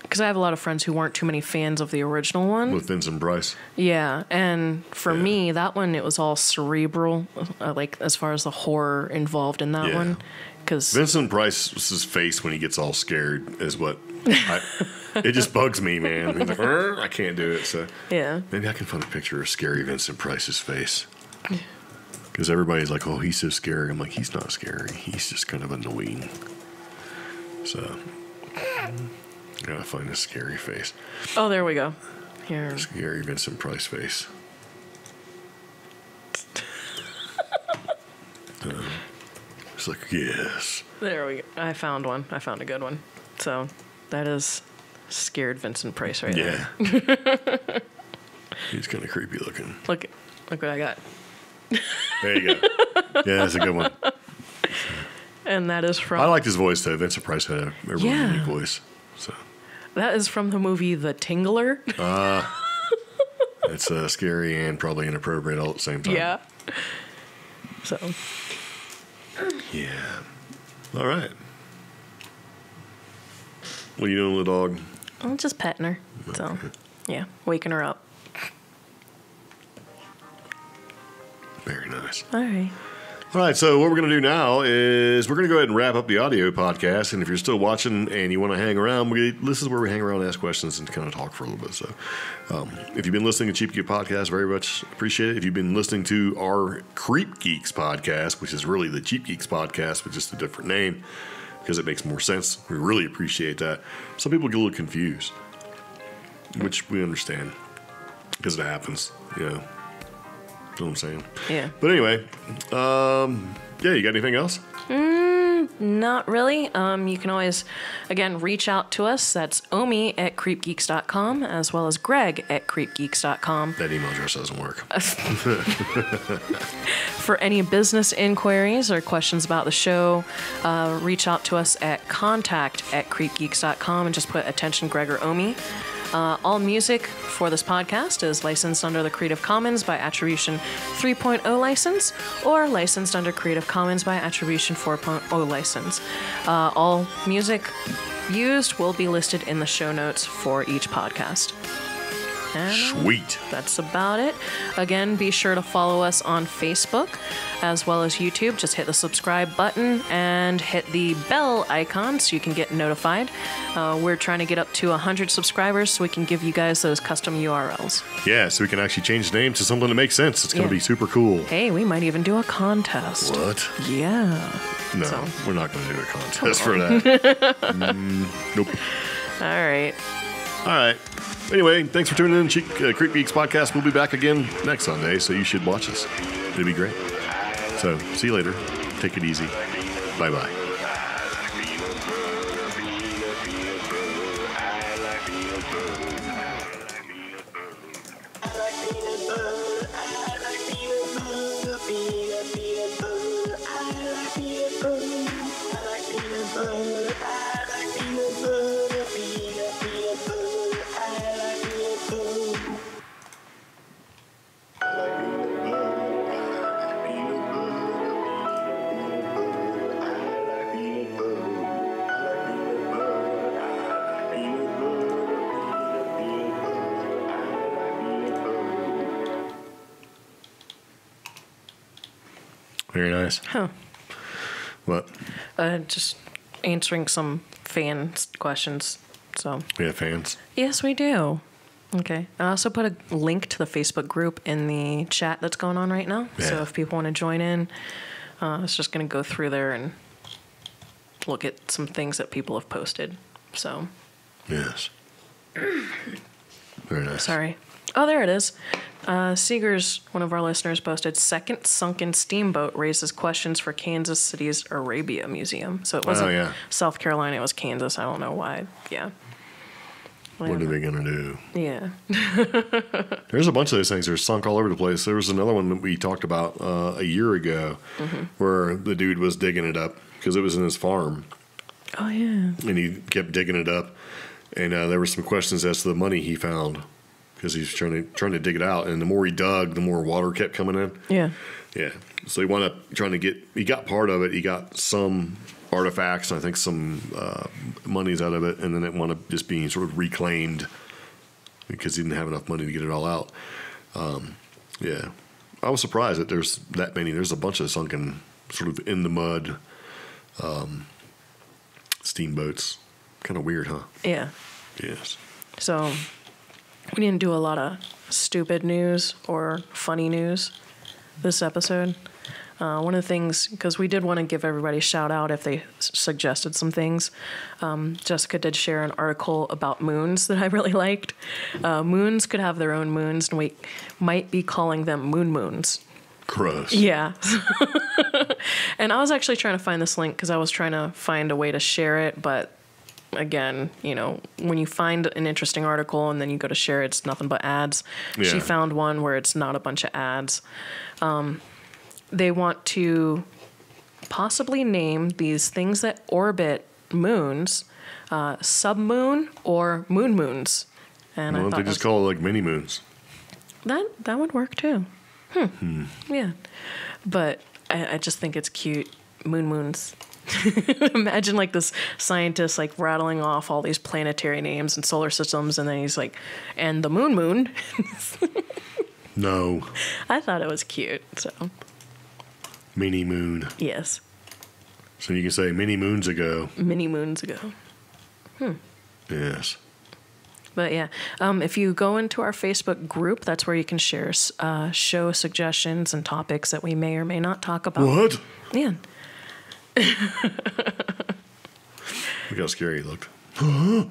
Because I have a lot of friends who weren't too many fans of the original one. With Vincent Price. Yeah, and for me, that one, it was all cerebral, like as far as the horror involved in that one. Because Vincent Price's face when he gets all scared is what... it just bugs me, man. He's like, I can't do it, so... yeah. Maybe I can find a picture of scary Vincent Price's face. Because everybody's like, oh, he's so scary. I'm like, he's not scary. He's just kind of annoying. So... Gotta find a scary face. Oh, there we go. Here. Scary Vincent Price face. It's like, yes. There we go. I found one. I found a good one. So that is scared Vincent Price right there. Yeah. He's kind of creepy looking. Look what I got. There you go. Yeah, that's a good one. And that is from... I liked his voice, though. Vincent Price had a really unique voice. So that is from the movie The Tingler. it's scary and probably inappropriate all at the same time. Yeah. So. Yeah. All right. What are you doing with the dog? I'm just petting her. So, yeah, waking her up. Very nice. All right. All right, so what we're going to do now is we're going to go ahead and wrap up the audio podcast. And if you're still watching and you want to hang around, this is where we hang around and ask questions and kind of talk for a little bit. So if you've been listening to Cheap Geek Podcast, very much appreciate it. If you've been listening to our Creep Geeks podcast, which is really the Cheap Geeks podcast with just a different name because it makes more sense, we really appreciate that. Some people get a little confused, which we understand because it happens, you know. You know what I'm saying? Yeah. But anyway, yeah, you got anything else? Not really. You can always, again, reach out to us. That's Omi at CreepGeeks.com as well as Greg at CreepGeeks.com. That email address doesn't work. For any business inquiries or questions about the show, reach out to us at contact@creepgeeks.com and just put attention Greg or Omi. All music for this podcast is licensed under the Creative Commons by Attribution 3.0 license or licensed under Creative Commons by Attribution 4.0 license. All music used will be listed in the show notes for each podcast. And Sweet. that's about it. Again, be sure to follow us on Facebook as well as YouTube. Just hit the subscribe button and hit the bell icon so you can get notified. We're trying to get up to 100 subscribers so we can give you guys those custom URLs. Yeah, so we can actually change the name to something that makes sense. It's going to be super cool. Hey, we might even do a contest. What? Yeah. No, So- we're not going to do a contest for that. Nope. All right. All right. Anyway, thanks for tuning in to Creep Geeks Podcast. We'll be back again next Sunday, so you should watch us. It'll be great. So, see you later. Take it easy. Bye-bye. Very nice. Huh. What? Just answering some fan questions. So. We have fans. Yes, we do. Okay. I also put a link to the Facebook group in the chat that's going on right now. Yeah. So if people want to join in, it's just going to go through there and look at some things that people have posted. So. Yes. Very nice. Sorry. Oh, there it is. Seegers, one of our listeners, posted, second sunken steamboat raises questions for Kansas City's Arabia Museum. So it wasn't South Carolina, it was Kansas. I don't know why. Yeah. What are they going to do? Yeah. There's a bunch of those things that are sunk all over the place. There was another one that we talked about a year ago where the dude was digging it up because it was in his farm. Oh, yeah. And he kept digging it up. And there were some questions as to the money he found because he was trying to dig it out. And the more he dug, the more water kept coming in. Yeah. Yeah. So he wound up he got part of it. He got some artifacts, and I think some monies out of it. And then it wound up just being sort of reclaimed because he didn't have enough money to get it all out. Yeah. I was surprised that there's that many. There's a bunch of sunken sort of in the mud steamboats. Kind of weird, huh? Yeah. Yes. So we didn't do a lot of stupid news or funny news this episode. One of the things, because we did want to give everybody a shout out if they suggested some things. Jessica did share an article about moons that I really liked. Moons could have their own moons, and we might be calling them moons. Gross. Yeah. And I was actually trying to find this link because I was trying to find a way to share it, but again, when you find an interesting article and then you go to share it, it's nothing but ads. Yeah. She found one where it's not a bunch of ads. They want to possibly name these things that orbit moons submoon or moons. And Why don't they just call it like mini moons? That would work too. Yeah. But I just think it's cute. Moons. Imagine like this scientist like rattling off all these planetary names and solar systems, and then he's like, and the moon. No. I thought it was cute. So. Mini moon. Yes. So you can say many moons ago. Many moons ago. Yes. But yeah, if you go into our Facebook group, that's where you can share show suggestions and topics that we may or may not talk about. What? Yeah. Look how scary he looked. Huh?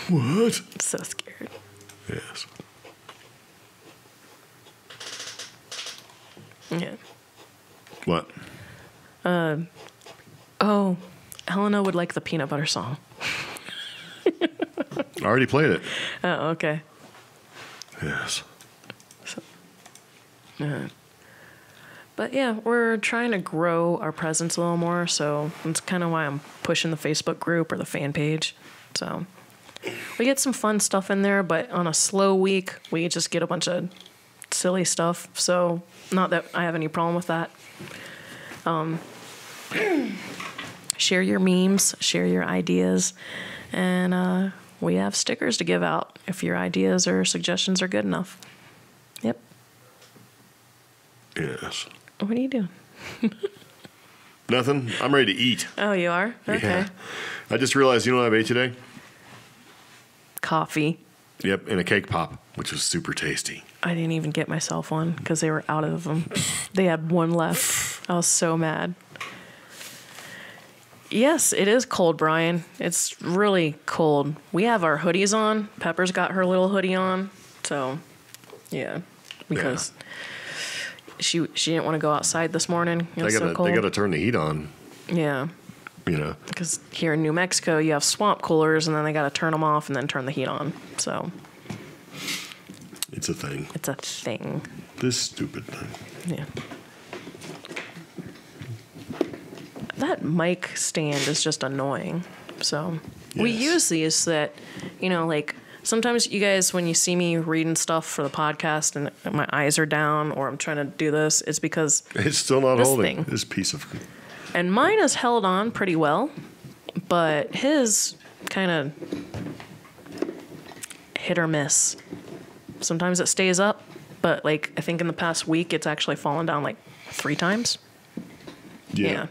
What? So scared. Yes. Yeah. What? Oh, Helena would like the peanut butter song. I already played it. Oh, okay. Yes. So, but yeah, we're trying to grow our presence a little more, so that's kind of why I'm pushing the Facebook group or the fan page. So we get some fun stuff in there, but on a slow week, we just get a bunch of silly stuff. So not that I have any problem with that. Share your memes, share your ideas, and we have stickers to give out if your ideas or suggestions are good enough. Yep. Yes. What are you doing? Nothing. I'm ready to eat. Oh, you are? Okay. Yeah. I just realized, you know what I ate today? Coffee. Yep, and a cake pop, which was super tasty. I didn't even get myself one because they were out of them. They had one left. I was so mad. Yes, it is cold, Brian. It's really cold. We have our hoodies on. Pepper's got her little hoodie on. So, yeah. Because she didn't want to go outside this morning. It was so cold. They got to turn the heat on. Yeah. You know. Because here in New Mexico, you have swamp coolers, and then they got to turn them off and then turn the heat on. So. It's a thing. It's a thing. This stupid thing. Yeah. That mic stand is just annoying. So we use these so that, like sometimes you guys, when you see me reading stuff for the podcast and my eyes are down or I'm trying to do this, it's because it's still not holding this piece of. And mine is held on pretty well, but his kind of hit or miss. Sometimes it stays up, but like I think in the past week it's actually fallen down like 3 times. Yeah.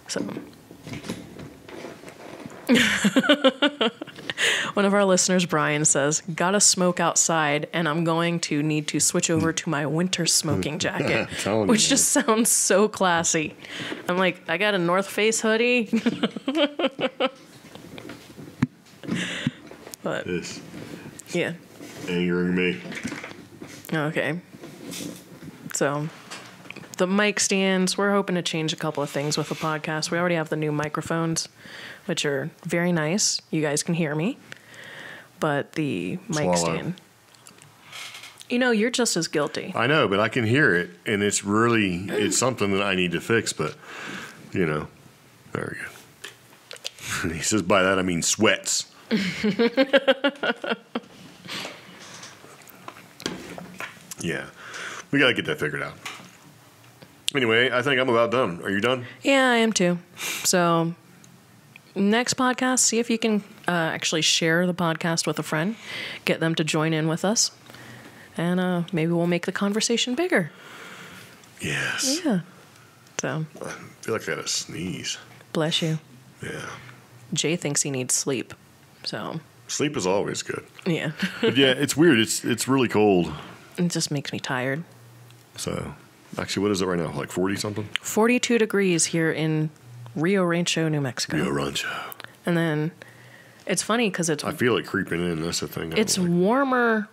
So. One of our listeners, Brian, says, "Gotta smoke outside, and I'm going to need to switch over to my winter smoking jacket," which just sounds so classy. I'm like, I got a North Face hoodie. But This yeah, angering me. okay. So the mic stands, we're hoping to change a couple of things with the podcast. We already have the new microphones, which are very nice. You guys can hear me. But the mic stand, you know, you're just as guilty. I know, but I can hear it, and it's something that I need to fix, but, you know, there we go. He says by that I mean sweats. Yeah, we got to get that figured out. Anyway, I think I'm about done. Are you done? Yeah, I am too. So next podcast, see if you can actually share the podcast with a friend, get them to join in with us, and maybe we'll make the conversation bigger. Yes. Yeah. So I feel like I got to sneeze. bless you. Yeah. Jay thinks he needs sleep. So Sleep is always good. yeah. But yeah, it's weird. It's really cold. It just makes me tired. So, actually, what is it right now? Like 40 something? 42 degrees here in Rio Rancho, New Mexico. Rio Rancho. And then it's funny because I feel it creeping in. That's the thing. it's warmer.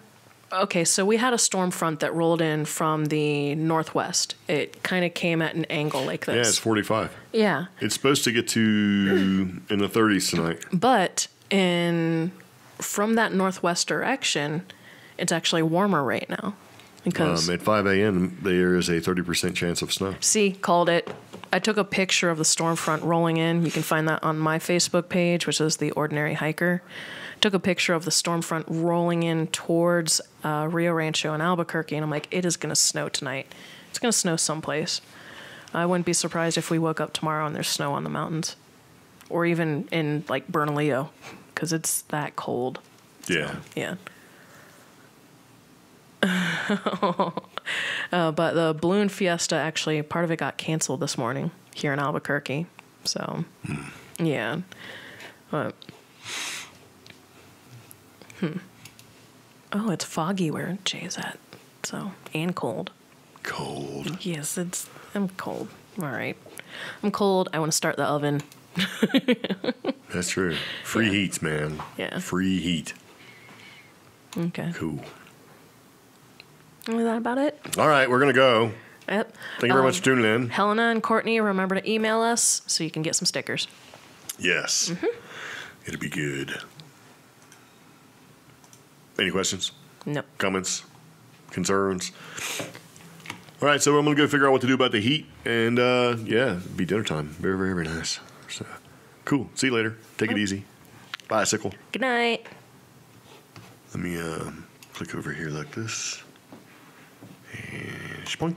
Okay, so we had a storm front that rolled in from the northwest. It kind of came at an angle like this. Yeah, it's 45. Yeah. It's supposed to get to in the 30s tonight. But from that northwest direction, it's actually warmer right now. Because At 5 a.m., there is a 30% chance of snow. see, called it. I took a picture of the storm front rolling in. You can find that on my Facebook page, which is The Ordinary Hiker. Took a picture of the storm front rolling in towards Rio Rancho and Albuquerque, and I'm like, it is going to snow tonight. It's going to snow someplace. I wouldn't be surprised if we woke up tomorrow and there's snow on the mountains. Or even in, like, Bernalillo, because it's that cold. Yeah. Yeah. But the balloon fiesta, actually, part of it got canceled this morning here in Albuquerque. So, yeah. But, oh, it's foggy where Jay's at. So, and cold. Cold. Yes, I'm cold. All right. I'm cold. I want to start the oven. That's true. Free heats, man. Yeah. Free heat. Okay. Cool. Is that about it? All right, we're going to go. Yep. Thank you very much for tuning in. Helena and Courtney, remember to email us so you can get some stickers. Yes. It'll be good. Any questions? Nope. Comments? Concerns? All right, so I'm going to go figure out what to do about the heat. And, yeah, it'll be dinner time. Very, very, very nice. So, cool. See you later. Take it easy. Bicycle. Good night. Let me click over here like this. And